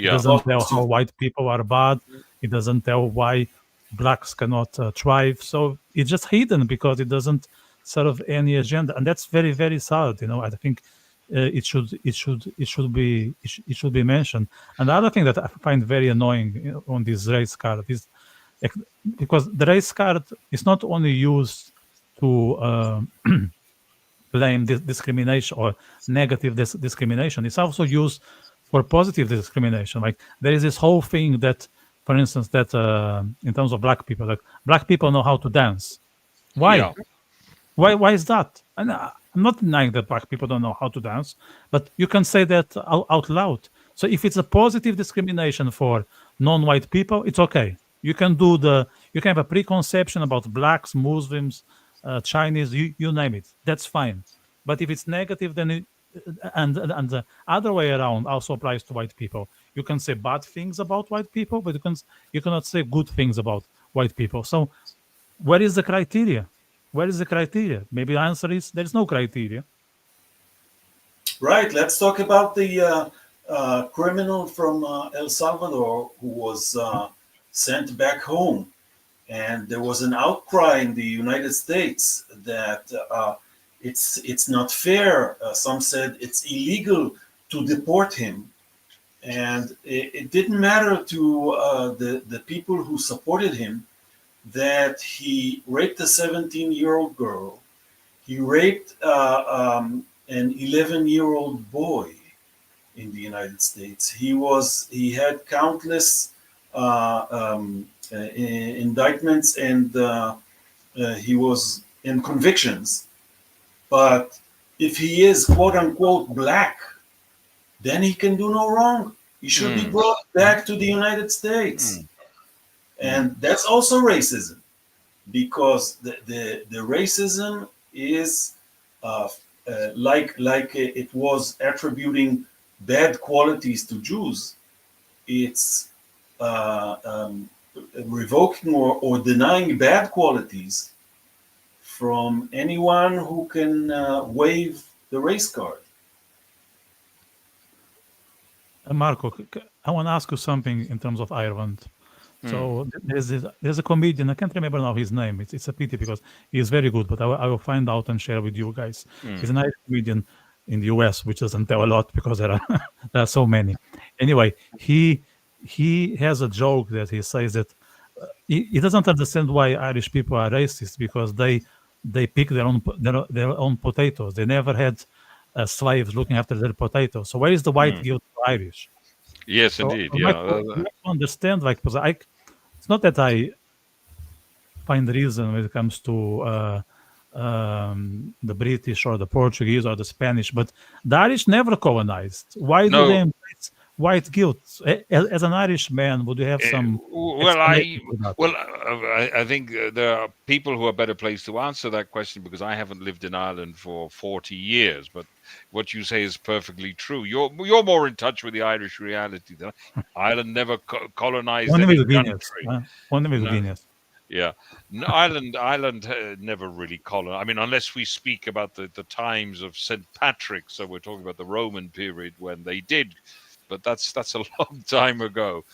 doesn't tell how white people are bad. It doesn't tell why blacks cannot thrive. So it's just hidden because it doesn't serve any agenda, and that's very, very sad. I think it should be mentioned. And the other thing that I find very annoying on this race card is because the race card is not only used to blame discrimination or negative discrimination, it's also used for positive discrimination. Like there is this whole thing that, for instance, that in terms of black people, like black people know how to dance. Why? Yeah. Why is that? And I'm not denying that black people don't know how to dance, but you can say that out loud. So if it's a positive discrimination for non-white people, it's okay. You can have a preconception about blacks, Muslims, Chinese, you name it. That's fine. But if it's negative, then and the other way around also applies to white people. You can say bad things about white people, but you cannot say good things about white people. So where is the criteria? Where is the criteria? Maybe the answer is there's no criteria. Right. Let's talk about the criminal from El Salvador who was sent back home. And there was an outcry in the United States that it's not fair. Some said it's illegal to deport him, and it didn't matter to the people who supported him that he raped a 17-year-old girl, he raped an 11-year-old boy in the United States. He had countless indictments and he was in convictions. But if he is quote unquote black, then he can do no wrong. He should be brought back to the United States. And that's also racism, because the racism is like it was attributing bad qualities to Jews. It's revoking or denying bad qualities from anyone who can wave the race card. Marco, I want to ask you something in terms of Ireland. So there's a comedian. I can't remember now his name. It's a pity because he's very good, but I will find out and share with you guys. He's an Irish comedian in the US, which doesn't tell a lot because there are there are so many. Anyway, he has a joke that he says that he doesn't understand why Irish people are racist because they pick their own potatoes. They never had slaves looking after their potatoes. So where is the white guilt for Irish? Yes, So indeed. I'd like Yeah. to, I'd like to understand, like, because it's not that I find reason when it comes to the British or the Portuguese or the Spanish, but the Irish never colonized. Why do they No. embrace white guilt? As an Irish man, would you have some Well, explanation for that? I think there are people who are better placed to answer that question because I haven't lived in Ireland for 40 years. But what you say is perfectly true. You're more in touch with the Irish reality than Ireland never colonized Only any with Guinness. country. Only with No, Guinness. yeah, no, Ireland never really colonized. I mean, unless we speak about the times of St. Patrick, so we're talking about the Roman period when they did, but that's a long time ago.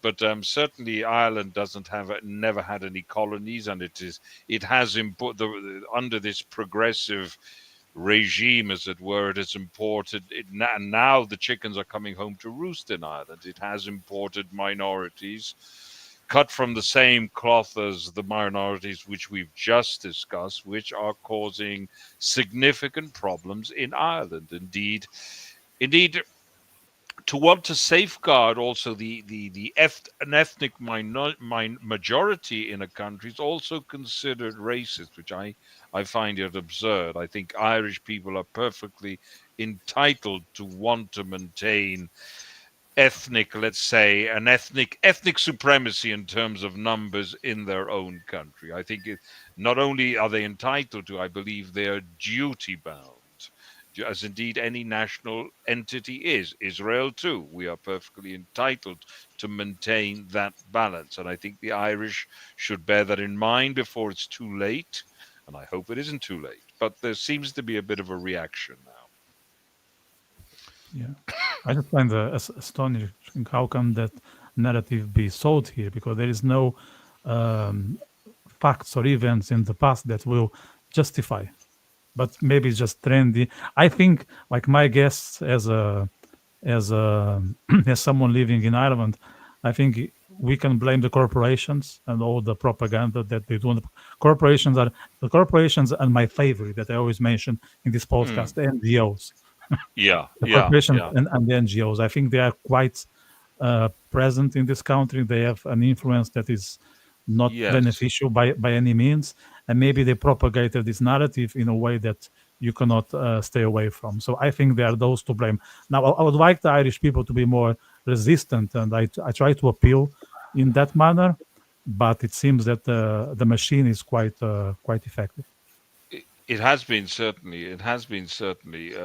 But certainly Ireland doesn't have never had any colonies, and it has under this progressive regime, as it were, it has imported it, and now the chickens are coming home to roost in Ireland. It has imported minorities cut from the same cloth as the minorities which we've just discussed, which are causing significant problems in Ireland. Indeed, to want to safeguard also an ethnic majority in a country is also considered racist, which I find it absurd. I think Irish people are perfectly entitled to want to maintain ethnic, let's say, an ethnic supremacy in terms of numbers in their own country. I think not only are they entitled to, I believe they are duty bound, as indeed any national entity is. Israel too. We are perfectly entitled to maintain that balance, and I think the Irish should bear that in mind before it's too late. And I hope it isn't too late. But there seems to be a bit of a reaction now. Yeah, I just find astonishing how come that narrative be sold here because there is no um, facts or events in the past that will justify. But maybe it's just trendy. I think, like my guess as a as someone living in Ireland, I think we can blame the corporations and all the propaganda that they do. The corporations are my favorite that I always mention in this Mm. podcast, the NGOs, Yeah, the yeah, corporations yeah. and the NGOs. I think they are quite present in this country. They have an influence that is not Yes. beneficial by any means, and maybe they propagated this narrative in a way that you cannot stay away from. So I think there are those to blame. Now, I would like the Irish people to be more resistant, and I try to appeal in that manner, but it seems that the machine is quite effective. It has been certainly. It has been certainly.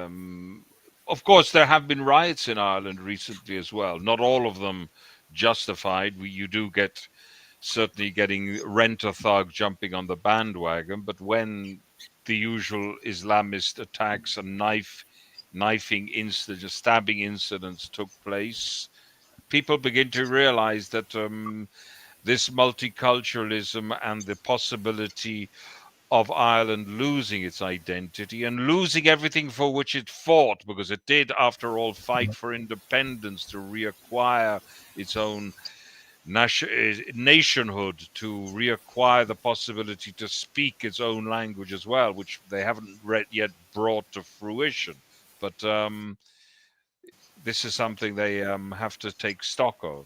Of course, there have been riots in Ireland recently as well. Not all of them justified. You do get certainly getting rent a thug jumping on the bandwagon, but when the usual Islamist attacks and knifing incidents, stabbing incidents took place, people begin to realize that this multiculturalism and the possibility of Ireland losing its identity and losing everything for which it fought, because it did, after all, fight for independence, to reacquire its own nationhood, to reacquire the possibility to speak its own language as well, which they haven't yet brought to fruition. But this is something they have to take stock of.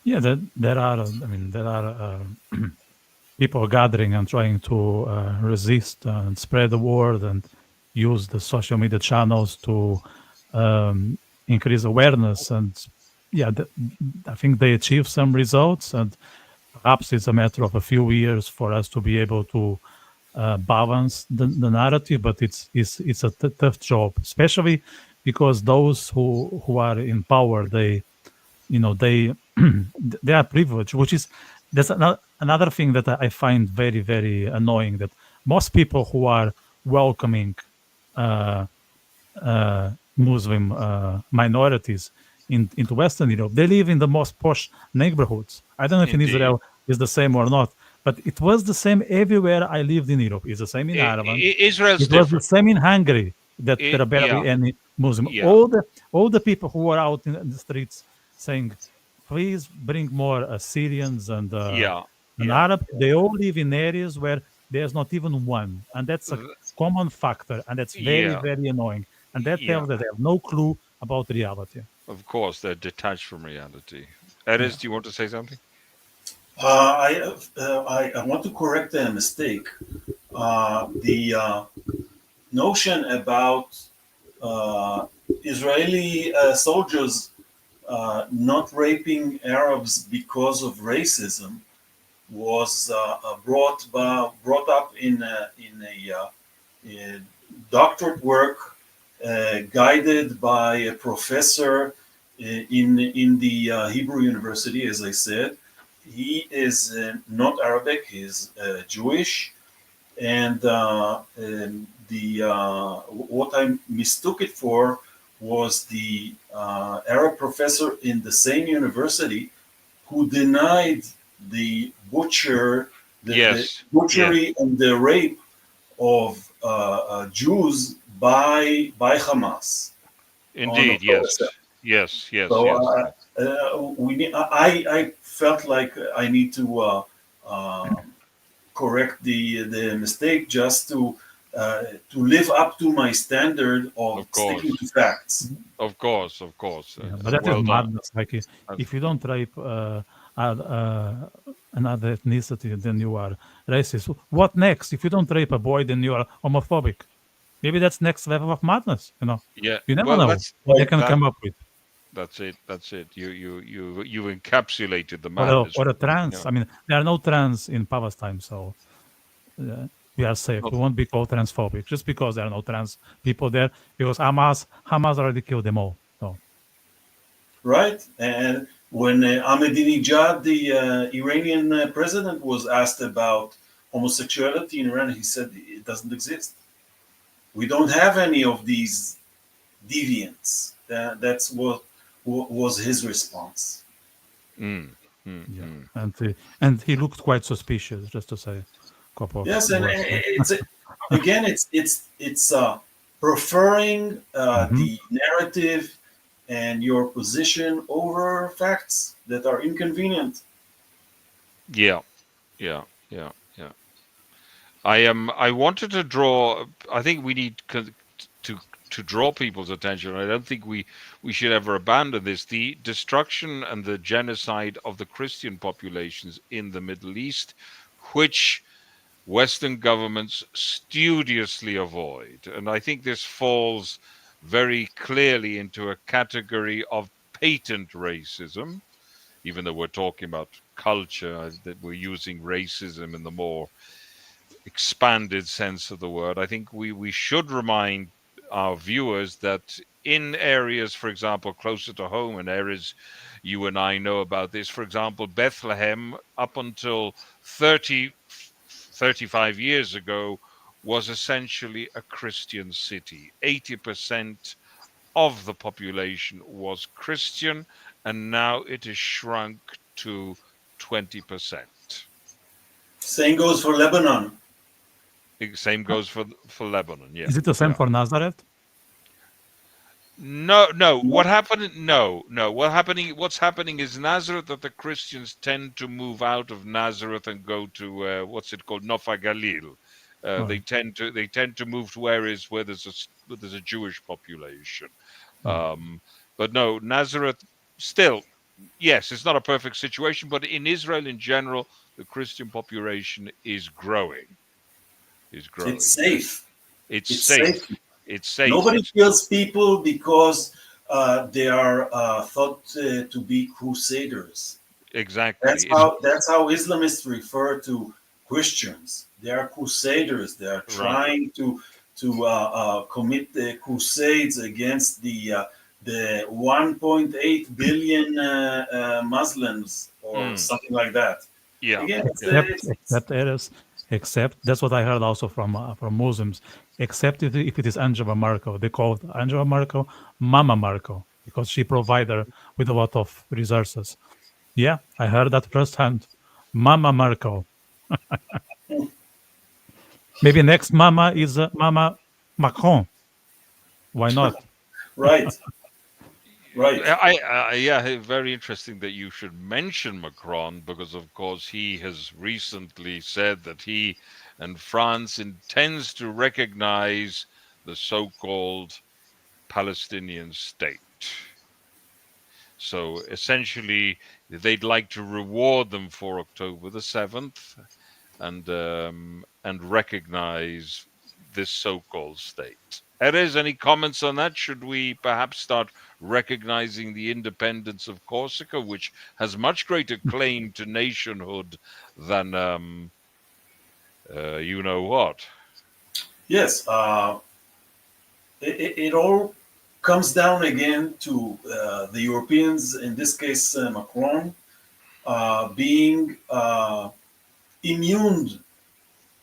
Yeah, there are. I mean, there are people gathering and trying to resist and spread the word and use the social media channels to increase awareness. And yeah, I think they achieve some results, and perhaps it's a matter of a few years for us to be able to balance the narrative. But it's a tough job, especially because those who are in power, they they they are privileged, which is there's another thing that I find very very annoying, that most people who are welcoming uh, Muslim minorities into Western Europe, they live in the most posh neighborhoods. I don't know if in Indeed. Israel is the same or not, but it was the same everywhere I lived in Europe. It's the same in Ireland. Israel's It was the different. same in Hungary, that there are Yeah, barely any Muslim. yeah, All the people who were out in the streets saying, "Please bring more Syrians yeah, and yeah. Arab," they all live in areas where there's not even one, and that's a common factor, and that's very Yeah, very annoying. And that yeah. tells that they have no clue about reality. Of course, they're detached from reality. Yeah. Erez, do you want to say something? I want to correct a mistake. The notion about Israeli soldiers not raping Arabs because of racism was brought up in a doctorate work guided by a professor in the Hebrew University, as I said. He is not Arabic; he's Jewish, and what I mistook it for was the Arab professor in the same university who denied the the Yes, yes, butchery and the rape of Jews by Hamas on indeed. October Yes, 7th. yes, yes, So yes. I felt like I need to correct the mistake just to live up to my standard of Of sticking course, to facts. of course, of course. Yeah, but And that is well done. madness. Like, And if you don't rape another ethnicity, then you are racist. What next? If you don't rape a boy, then you are homophobic. Maybe that's next level of madness. yeah, You never well, know what they can that come up with. that's it. That's it. You encapsulated the Or a, madness. or a Yeah. trans. I mean, there are no trans in Palestine, so we are safe. Not, We won't be called transphobic just because there are no trans people there. Because Hamas already killed them all. So Right? And when Ahmadinejad, the Iranian president, was asked about homosexuality in Iran, he said it doesn't exist. We don't have any of these deviants. That's what was his response. mm, mm, yeah, mm. and he looked quite suspicious. Just to say a couple of Yes, and words. it's again, it's preferring Mhm. the narrative and your position over facts that are inconvenient. Yeah, yeah, yeah, yeah. I wanted to draw. I think we need to to draw people's attention. I don't think we should ever abandon this. The destruction and the genocide of the Christian populations in the Middle East, which Western governments studiously avoid. And I think this falls very clearly into a category of patent racism, even though we're talking about culture, that we're using racism in the more expanded sense of the word. I think we should remind our viewers that in areas, for example, closer to home, and areas you and I know about this, for example, Bethlehem, up until 35 years ago, was essentially a Christian city. 80% of the population was Christian, and now it is shrunk to 20%. Same goes for Lebanon. Same goes for Lebanon. Yeah. Is it the same Yeah. for Nazareth? No, no. What happened? No, no. What's happening is Nazareth, that the Christians tend to move out of Nazareth and go to what's it called, Nofa Galil. They Right. tend to move to areas where there's a Jewish population. Mm. But no, Nazareth still, yes, it's not a perfect situation, but in Israel in general, the Christian population is growing. Is growing. It's safe. It's It's safe. safe. It's safe. Nobody kills people because they are thought to be crusaders. Exactly. That's how Islamists refer to Christians. They are crusaders. They are Right. trying to commit the crusades against the 1.8 billion Muslims or something like that. Yeah. Again, Except Erez, except that's what I heard also from Muslims. Except if it is Angela Merkel, they call Angela Merkel Mama Merkel because she provided her with a lot of resources. Yeah, I heard that firsthand. Mama Merkel. Maybe next Mama is Mama Macron. Why not? right, right. Yeah, very interesting that you should mention Macron because, of course, he has recently said that he and France intends to recognize the so-called Palestinian state. So essentially, they'd like to reward them for October the 7th and recognize this so-called state. Erez, any comments on that? Should we perhaps start recognizing the independence of Corsica, which has much greater claim to nationhood than you know what? Yes, it all comes down again to the Europeans, in this case Macron, being immune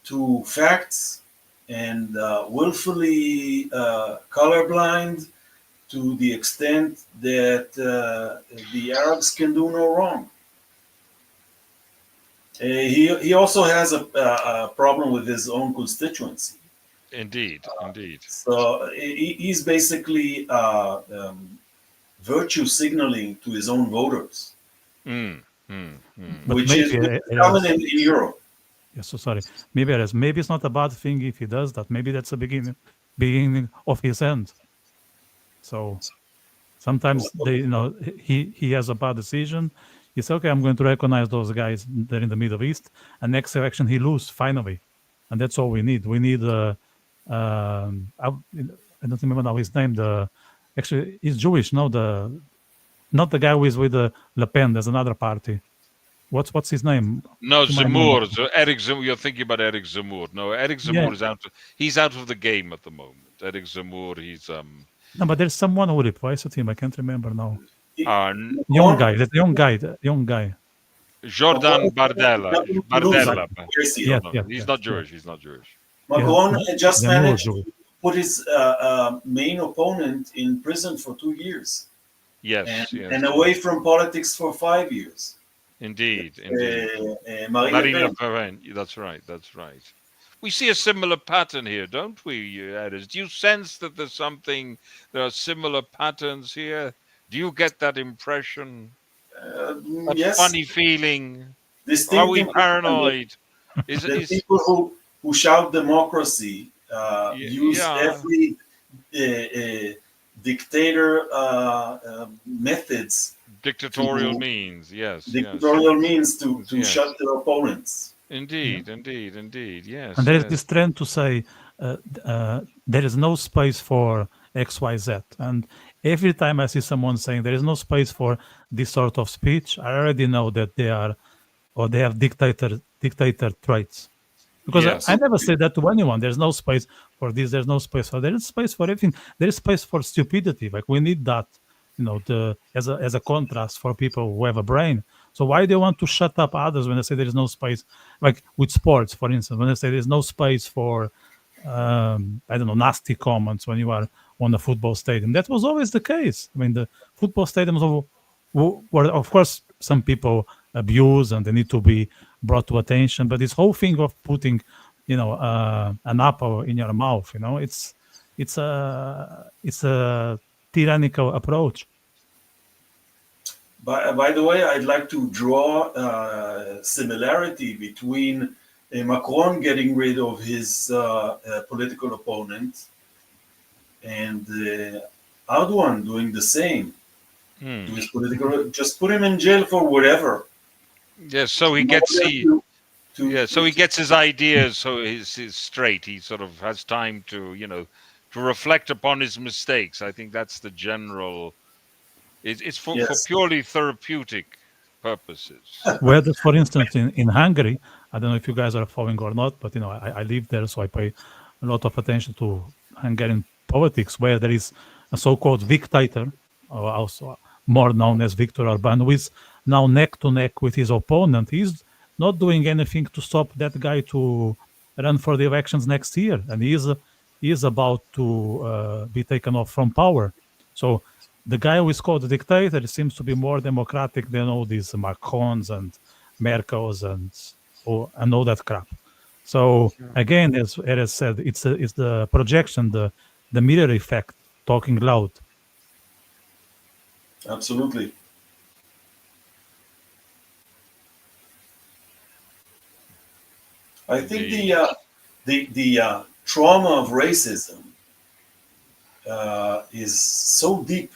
to facts and willfully colorblind to the extent that the Arabs can do no wrong. He also has a problem with his own constituency. Indeed, indeed. So he's basically virtue signaling to his own voters, But which maybe is it common is. in Europe. Yeah, so sorry. Maybe it's not a bad thing if he does that. Maybe that's the beginning of his end. So sometimes he has a bad decision. He says, okay, I'm going to recognize those guys there in the Middle East, and next election he loses finally, and that's all we need. We need I don't remember now his name. Actually he's Jewish. No, not the guy who is with Le Pen. There's another party. What's his name? No, To my memory. Zemmour. So Eric Zemmour. You're thinking about Eric Zemmour. No, Eric Zemmour Yeah. is out. He's out of the game at the moment. Eric Zemmour. He's No, but there's someone who replaced him. I can't remember now. Young Macron- guy. That young guy. Jordan Bardella. Bardella. Yeah, No, yeah, he's yeah, not yeah. Jewish. He's not Jewish. Macron just Zemmour managed Jewish. to put his main opponent in prison for 2 years Yes, yes. and away from politics for 5 years. Indeed, indeed. Marine Le Marine Le Pen. Pen. That's right. That's right. We see a similar pattern here, don't we, Erez? Do you sense that there are similar patterns here? Do you get that impression? That Yes, funny feeling? Are distinctive. we paranoid? The people who shout democracy use yeah. every dictator methods, Dictatorial means, yes. dictatorial means to Yes. shut their opponents. Indeed, indeed, yes. And there is yes. this trend to say there is no space for XYZ. And every time I see someone saying there is no space for this sort of speech, I already know that they have dictator traits. Because Yes. I never say that to anyone. There's no space for this. There's no space for. There is space for everything. There is space for stupidity. Like we need that, as a contrast for people who have a brain. So why do you want to shut up others when they say there is no space? Like with sports, for instance, when they say there's no space for, I don't know, nasty comments when you are on a football stadium. That was always the case. I mean, the football stadiums were, of course, some people abused and they need to be brought to attention. But this whole thing of putting, an apple in your mouth, it's a tyrannical approach. By the way, I'd like to draw similarity between Macron getting rid of his political opponent and Erdogan doing the same to his political. Just put him in jail for whatever. Yes, so he In gets order so he gets his ideas, so he's straight. He sort of has time to to reflect upon his mistakes. I think that's the general. It's for Yes. purely therapeutic purposes. Whereas, for instance, in Hungary, I don't know if you guys are following or not, but I live there, so I pay a lot of attention to Hungarian politics, where there is a so-called dictator, or also more known as Viktor Orban, who is now neck to neck with his opponent. He's not doing anything to stop that guy to run for the elections next year, and he is about to be taken off from power. So the guy who is called the dictator seems to be more democratic than all these Macrons and Merkels and all that crap. So again, as Erez said, it's the projection, the mirror effect, talking loud. Absolutely. I think the trauma of racism is so deep,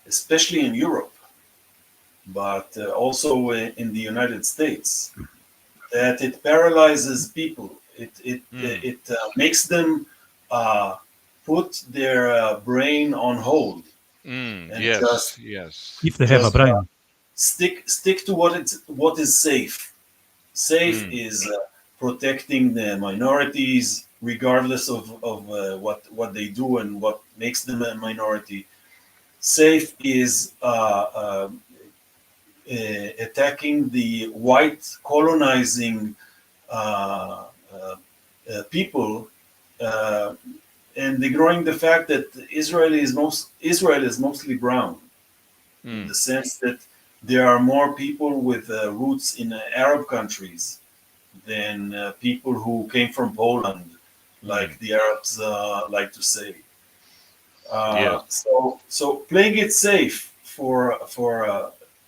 especially in Europe, but also in the United States, that it paralyzes people. It makes them put their brain on hold and just If they have a brain. stick to what is safe. Safe is protecting the minorities, regardless of what they do and what makes them a minority. Safe is attacking the white colonizing people and ignoring the fact that Israel is mostly brown, in the sense that there are more people with roots in Arab countries than people who came from Poland, like the Arabs like to say. So playing it safe for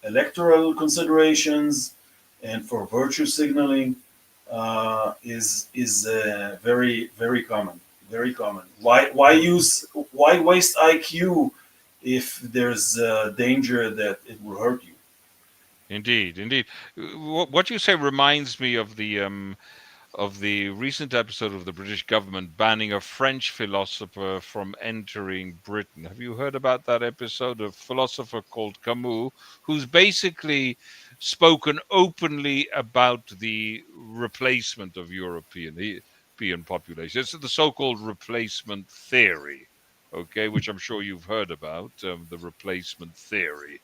electoral considerations and for virtue signaling is very, very common. Very common. Why waste IQ if there's danger that it will hurt you? Indeed. What you say reminds me of the recent episode of the British government banning a French philosopher from entering Britain. Have you heard about that episode? A philosopher called Camus, who's basically spoken openly about the replacement of European population. It's the so-called replacement theory, okay, which I'm sure you've heard about, the replacement theory.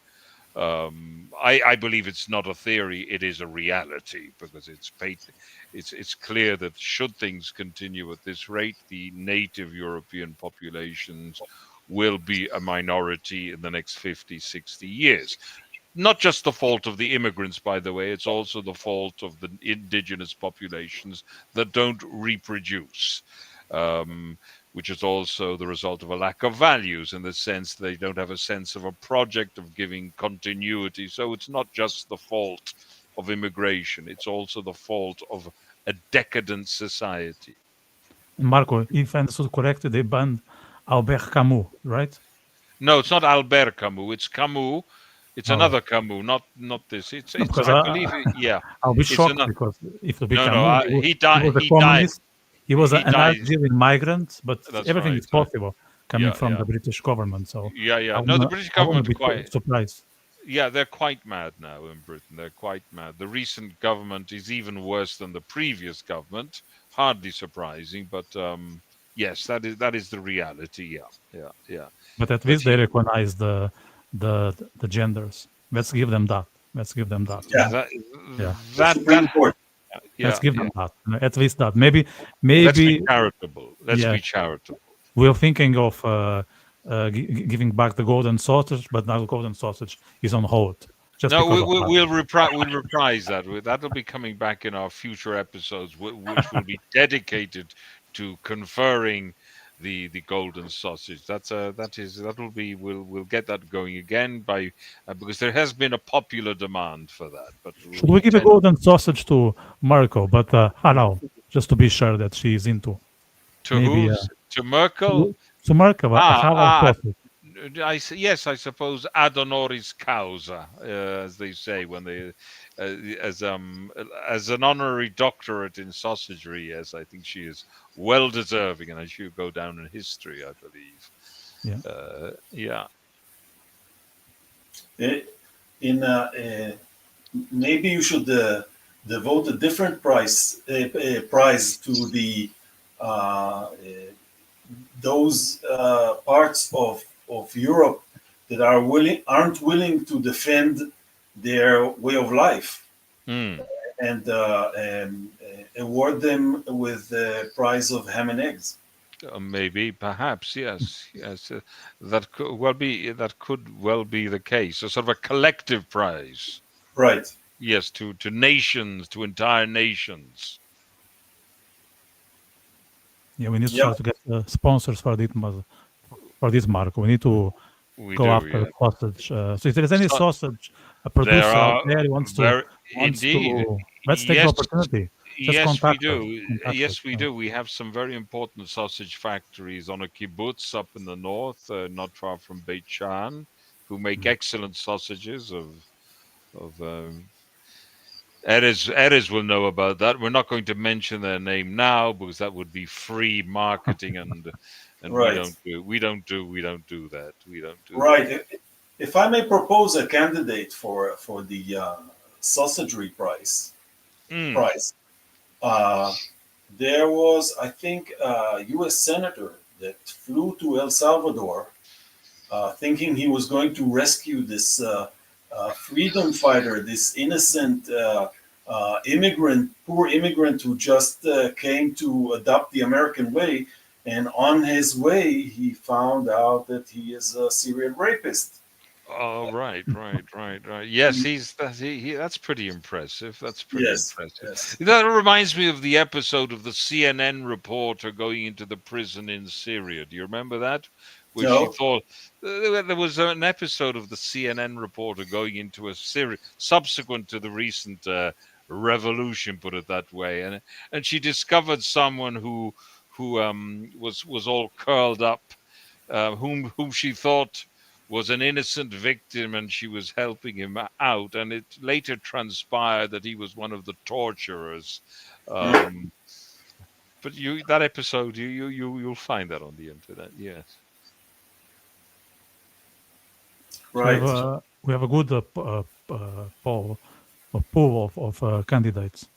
I believe it's not a theory; it is a reality, because it's clear that should things continue at this rate, the native European populations will be a minority in the next 50, 60 years. Not just the fault of the immigrants, by the way, it's also the fault of the indigenous populations that don't reproduce. Which is also the result of a lack of values, in the sense they don't have a sense of a project of giving continuity. So it's not just the fault of immigration, it's also the fault of a decadent society. Marco, if I understood correctly, they banned Albert Camus, right? No, it's not Albert Camus, it's Camus. It's another Camus, not this. It's I believe, I'll be shocked because if it be Camus, he died. He was a communist. He was an died. Algerian migrant, but That's everything right. is possible coming from the British government. So No, the British government quite surprised. Yeah, they're quite mad now in Britain. They're quite mad. The recent government is even worse than the previous government. Hardly surprising, but yes, that is the reality. Yeah. But at least they recognize the genders. Let's give them that. Yeah. That Let's give them that. At least that. Maybe. Let's be charitable. Be charitable. We're thinking of giving back the golden sausage, but now the golden sausage is on hold. just No, because of that. we'll reprise that. That'll be coming back in our future episodes, which will be dedicated to conferring the golden sausage. That'll be we'll get that going again by because there has been a popular demand for that. But Should we give a golden sausage to Marco? But I know, just to be sure that she is into. to Maybe who's to Merkel? to Marco, a Ah, halal ah, sausage. yes, I suppose ad honoris causa, as they say when they, as an honorary doctorate in sausagery. Yes, I think she is well deserving, and she'll go down in history, I believe. Yeah. Yeah. In maybe you should devote a different prize to the those parts of Europe that aren't willing to defend their way of life, Hmm. and award them with the prize of ham and eggs. Maybe, perhaps, yes, yes. That could well be the case. A sort of a collective prize, Right. yes, to nations, to entire nations. Yeah, we need to Yeah. try to get sponsors for this Marco. We need to We go do, after yeah. sausage. So if there is any So, sausage a there producer out are there who wants very indeed. to let's take the Yes, opportunity. Just yes, we contact us. do. Contact us. Yes, we do. We have some very important sausage factories on a kibbutz up in the north, not far from Beit Shan, who make excellent sausages of. Erez will know about that. We're not going to mention their name now because that would be free marketing, and Right. we don't do that. We don't do that. Right. If I may propose a candidate for the sausagery Mm. prize, uh, there was, I think, a U.S. senator that flew to El Salvador, thinking he was going to rescue this freedom fighter, this innocent poor immigrant who just came to adopt the American way. And on his way, he found out that he is a serial rapist. Oh, right. Yes, that's pretty impressive. That's pretty Yes, impressive. yes. That reminds me of the episode of the CNN reporter going into the prison in Syria. Do you remember that? Where she No, thought there was an episode of the CNN reporter going into a Syria subsequent to the recent revolution, put it that way, and she discovered someone who was all curled up, whom she thought was an innocent victim, and she was helping him out. And it later transpired that he was one of the torturers. Um, but that episode, you'll find that on the internet. Yes. So right. we have a good poll of candidates.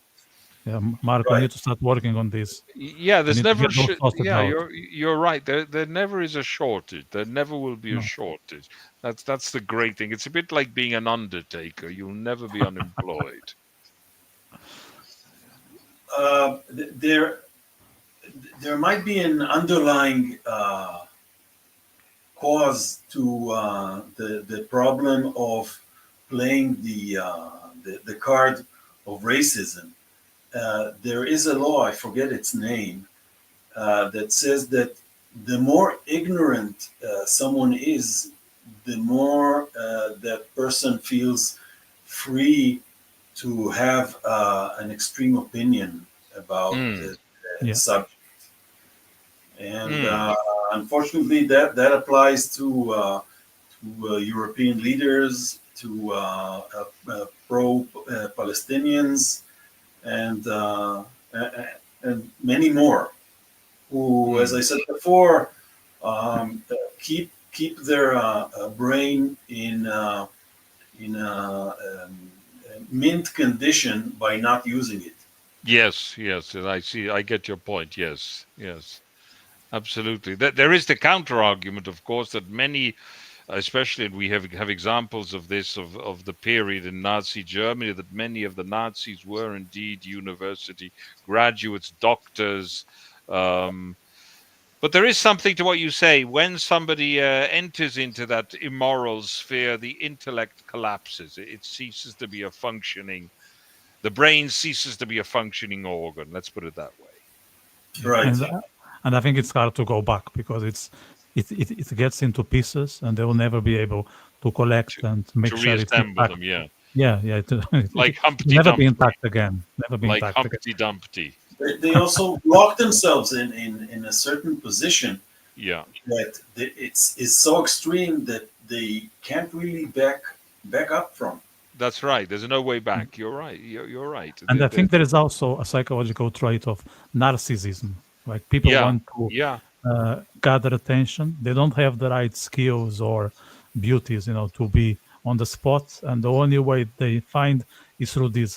Yeah, Marco, we Right. need to start working on this. Yeah, We there's need to never get those sausage yeah, out. you're right. There never is a shortage. There never will be a No. shortage. That's the great thing. It's a bit like being an undertaker. You'll never be unemployed. There might be an underlying cause to the problem of playing the card of racism. There is a law, I forget its name, that says that the more ignorant someone is, the more that person feels free to have an extreme opinion about Mm, the Yeah. subject. And mm, unfortunately, that applies to European leaders, to pro-Palestinians, and many more, who, as I mm. said before, keep their brain in mint condition by not using it. Yes, and I see. I get your point. Yes, absolutely. There is the counter argument, of course, that many, especially, and we have examples of this of the period in Nazi Germany, that many of the Nazis were indeed university graduates, doctors, um, But there is something to what you say. When somebody enters into that immoral sphere, the intellect collapses. It ceases to be a functioning. The brain ceases to be a functioning organ. Let's put it that way. Right. And I think it's hard to go back because it gets into pieces, and they will never be able to collect and make To sure it's reassemble intact. them, yeah. Yeah, Like it'll Humpty never be Dumpty. intact again. Never be Like intact again. Humpty Dumpty. They also lock themselves in a certain position Yeah. that it's so extreme that they can't really back up from. That's right. There's no way back. You're right. You're right. And I think there is also a psychological trait of narcissism. Like people Yeah. want to Yeah. gather attention. They don't have the right skills or beauties, to be on the spot. And the only way they find is through these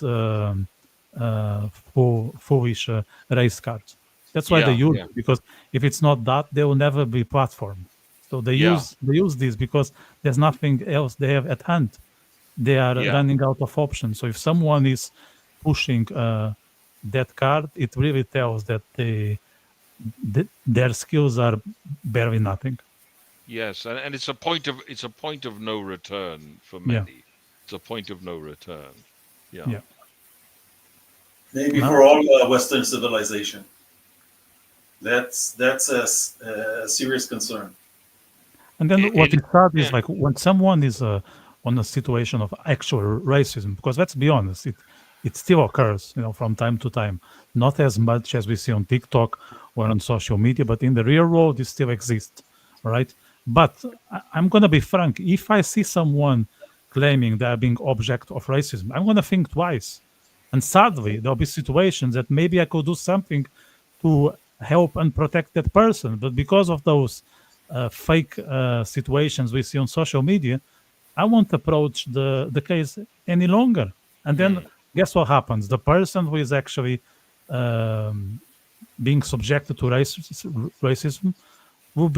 foolish race cards. That's why they use it, because if it's not that, they will never be platformed. So they use this because there's nothing else they have at hand. They are running out of options. So if someone is pushing that card, it really tells that their skills are barely nothing. Yes, and it's a point of no return for many. It's a point of no return. Yeah. Maybe for all Western civilization. That's a serious concern. And then what is sad is like when someone is on a situation of actual racism, because let's be honest, it still occurs, from time to time. Not as much as we see on TikTok or on social media, but in the real world, it still exists, right? But I'm going to be frank. If I see someone claiming they're being object of racism, I'm going to think twice. And sadly, there'll be situations that maybe I could do something to help and protect that person. But because of those fake situations we see on social media, I won't approach the case any longer. And then guess what happens? The person who is actually being subjected to racism will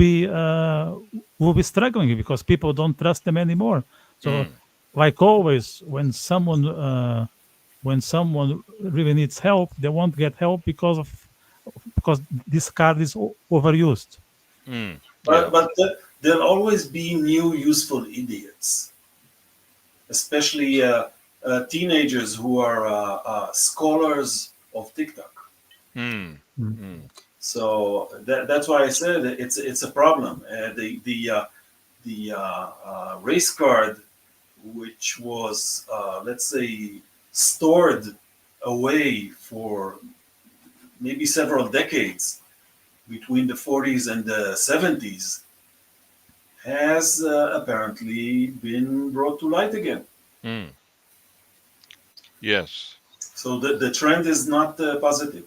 be struggling because people don't trust them anymore. So, like always, when someone really needs help, they won't get help because this card is overused. But there'll always be new useful idiots, especially teenagers who are scholars of TikTok. So that's why I said it's a problem. The race card, which was let's say stored away for maybe several decades between the 40s and the 70s, has apparently been brought to light again. Yes. So the trend is not positive.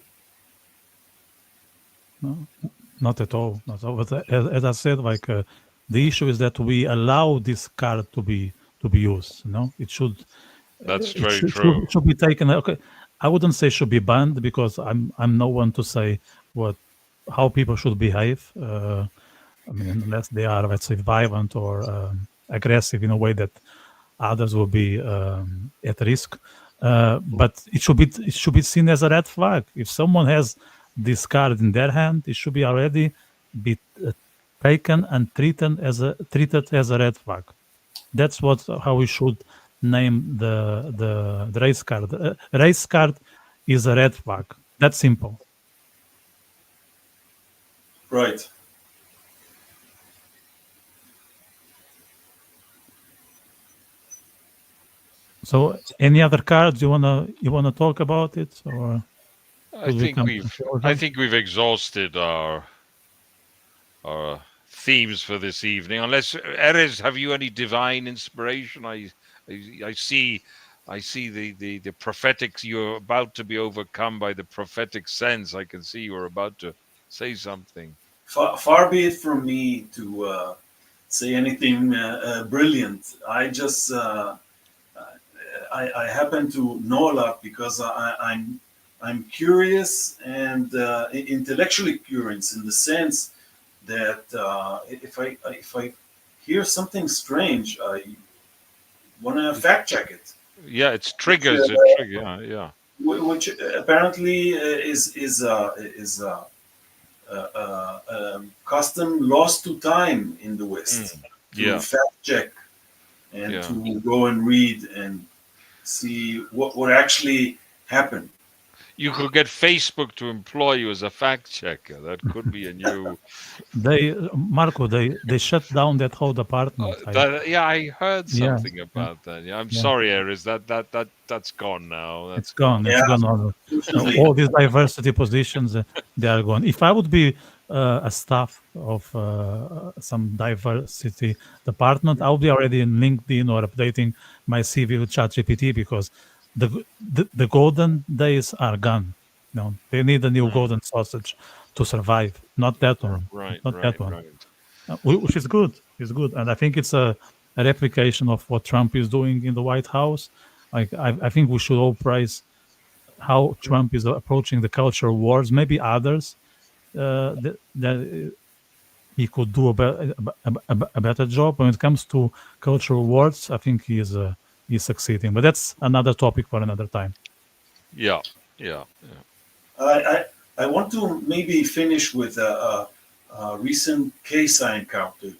No, not at all. Not at all. But as I said, like the issue is that we allow this card to be used. It should. That's very true. Should be taken. Okay, I wouldn't say should be banned because I'm no one to say how people should behave. I mean, unless they are, let's say, violent or aggressive in a way that others will be at risk. But it should be seen as a red flag. If someone has this card in their hand, it should be already be taken and treated as a red flag. That's how we should name the race card. Race card is a red flag. That's simple. Right. So, any other cards you wanna talk about it, or I think we've exhausted our themes for this evening. Unless Erez, have you any divine inspiration? I see the prophetic. You're about to be overcome by the prophetic sense. I can see you're about to say something. Far be it from me to say anything brilliant. I just I happen to know a lot because I'm curious and intellectually curious in the sense that if I hear something strange, I want to fact check it. Yeah, it's triggers. Yeah. Which apparently is custom lost to time in the West to Yeah. fact check and Yeah. to go and read and see what actually happened. You could get Facebook to employ you as a fact checker. That could be a new. Marco, they shut down that whole department. Yeah, I heard Yeah, something yeah, about that. Yeah, I'm yeah. sorry, Erez. That's gone now. That's It's gone. gone. It's Yeah, gone. unfortunately. All these diversity positions, they are gone. If I would be a staff of some diversity department, I would be already in LinkedIn or updating my CV with ChatGPT because the golden days are gone. No, they need a new golden sausage to survive. Not that one. Right, Not that right, one. right. Which is good. It's good, and I think it's a replication of what Trump is doing in the White House. Like I think we should all praise how Trump is approaching the culture wars. Maybe others that he could do a better job when it comes to cultural wars. I think he's succeeding, but that's another topic for another time. Yeah, yeah, yeah. I want to maybe finish with a recent case I encountered.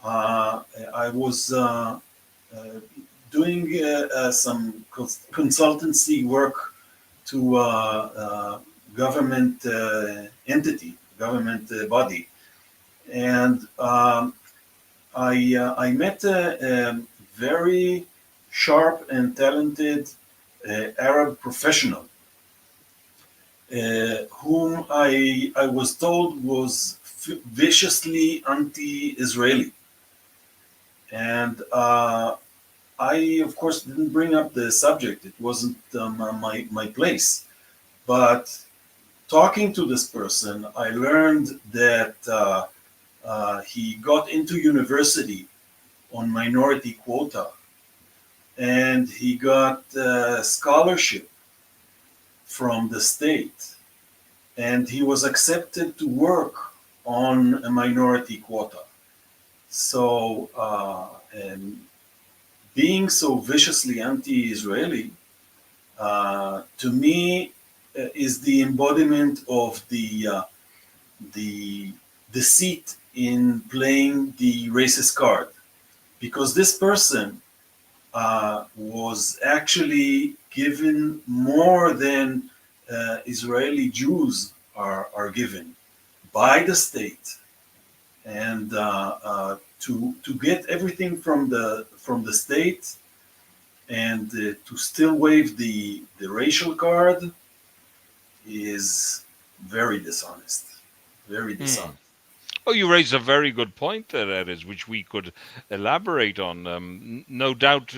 I was doing some consultancy work to government entity, government body, and I met a very sharp and talented Arab professional, whom I was told was viciously anti-Israeli, and I of course didn't bring up the subject. It wasn't my place, but talking to this person, I learned that he got into university on minority quota, and he got a scholarship from the state, and he was accepted to work on a minority quota. So, and being so viciously anti-Israeli, to me, is the embodiment of the deceit in playing the racist card, because this person was actually given more than Israeli Jews are given by the state, and to get everything from the state and to still wave the racial card is very dishonest. Very dishonest. Oh, you raise a very good point there, Erez, which we could elaborate on. No doubt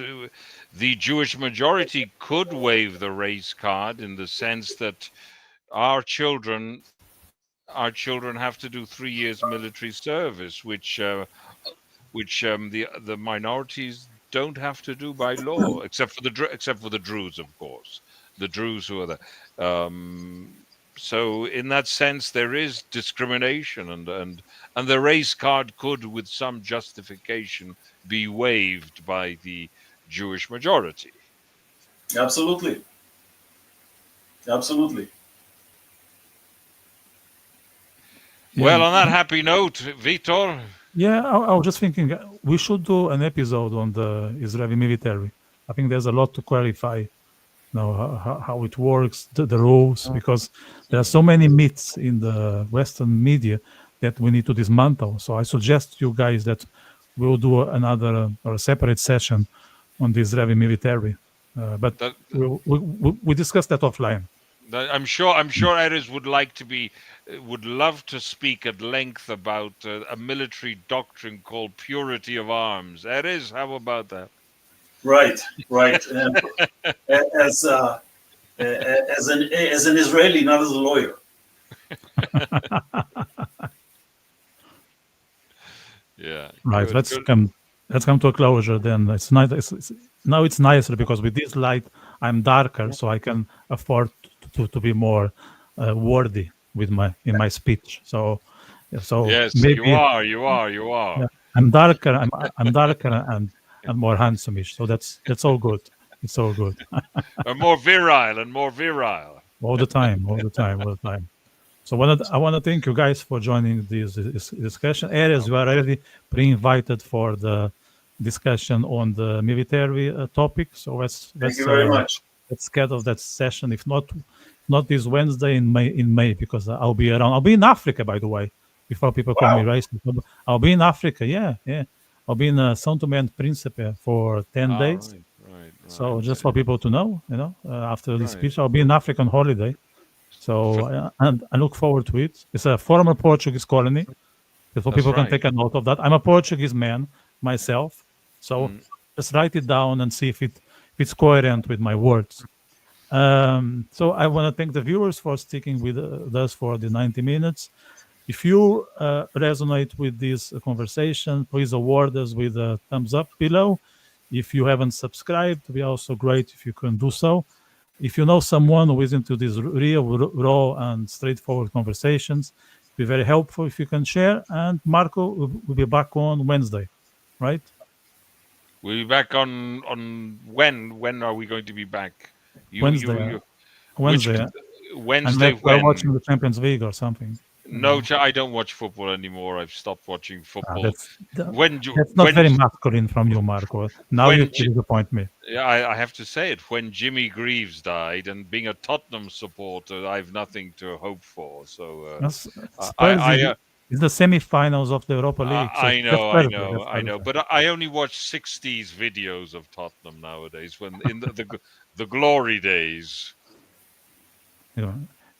the Jewish majority could waive the race card in the sense that our children have to do 3 years military service, which the minorities don't have to do by law, except for the Druze, of course, the Druze who are there. So in that sense, there is discrimination, and the race card could, with some justification, be waived by the Jewish majority. Absolutely. Absolutely. Well, on that happy note, Vitor. Yeah, I was just thinking we should do an episode on the Israeli military. I think there's a lot to clarify. How it works, the rules, because there are so many myths in the Western media that we need to dismantle. So I suggest you guys that we'll do another or a separate session on the Israeli military. But we discuss that offline. I'm sure Erez would love to speak at length about a military doctrine called purity of arms. Erez, how about that? Right. And as an Israeli, not as a lawyer. Yeah. Right. Good, Let's good. come to a closure. Then it's nice. Now it's nicer because with this light I'm darker, so I can afford to be more worthy with my speech. So Yes, maybe you are. yeah, I'm darker. I'm darker and more handsome-ish. So that's all good. It's all good. And more virile. All the time. So I want to thank you guys for joining this discussion. Erez, you are already pre-invited for the discussion on the military topic. So Thank you very much. let's schedule that session. If not this Wednesday in May, because I'll be around. I'll be in Africa, by the way. Before people call me racist, I'll be in Africa. Yeah. I'll be in São Tomé and Príncipe for 10 days. Right. So just for people to know, after this speech, I'll be in African holiday. So and I look forward to it. It's a former Portuguese colony. So people can take a note of that. I'm a Portuguese man myself. So just write it down and see if it's coherent with my words. So I want to thank the viewers for sticking with us for the 90 minutes. If you resonate with this conversation, please award us with a thumbs up below. If you haven't subscribed, it would be also great if you can do so. If you know someone who is into these real, raw, and straightforward conversations, it would be very helpful if you can share. And Marco will be back on Wednesday, right? We'll be back on when? When are we going to be back? Wednesday. Wednesday. Wednesday. We're watching the Champions League or something. No, I don't watch football anymore. I've stopped watching football. That's not very masculine from you, Marco. Now you disappoint me. Yeah, I have to say it. When Jimmy Greaves died, and being a Tottenham supporter, I have nothing to hope for. So it's the semi-finals of the Europa League. So I know. But I only watch 60s videos of Tottenham nowadays. When in the glory days.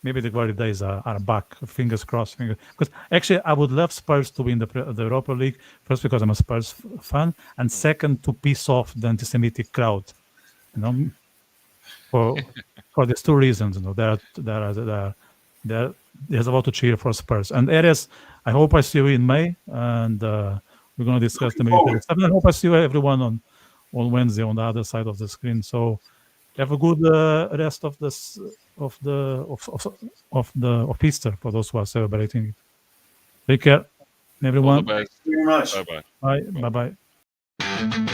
Maybe the glory days are back. Fingers crossed. Because actually, I would love Spurs to win the Europa League. First, because I'm a Spurs fan, and second, to piss off the anti-Semitic crowd. For these two reasons. There's a lot to cheer for Spurs. And Erez, I hope I see you in May, and we're going to discuss the military stuff. And I hope I see everyone on Wednesday on the other side of the screen. So have a good rest of this. Of Easter for those who are celebrating it. Take care, everyone. All the best. Thank you very much. Bye-bye. Bye. Bye.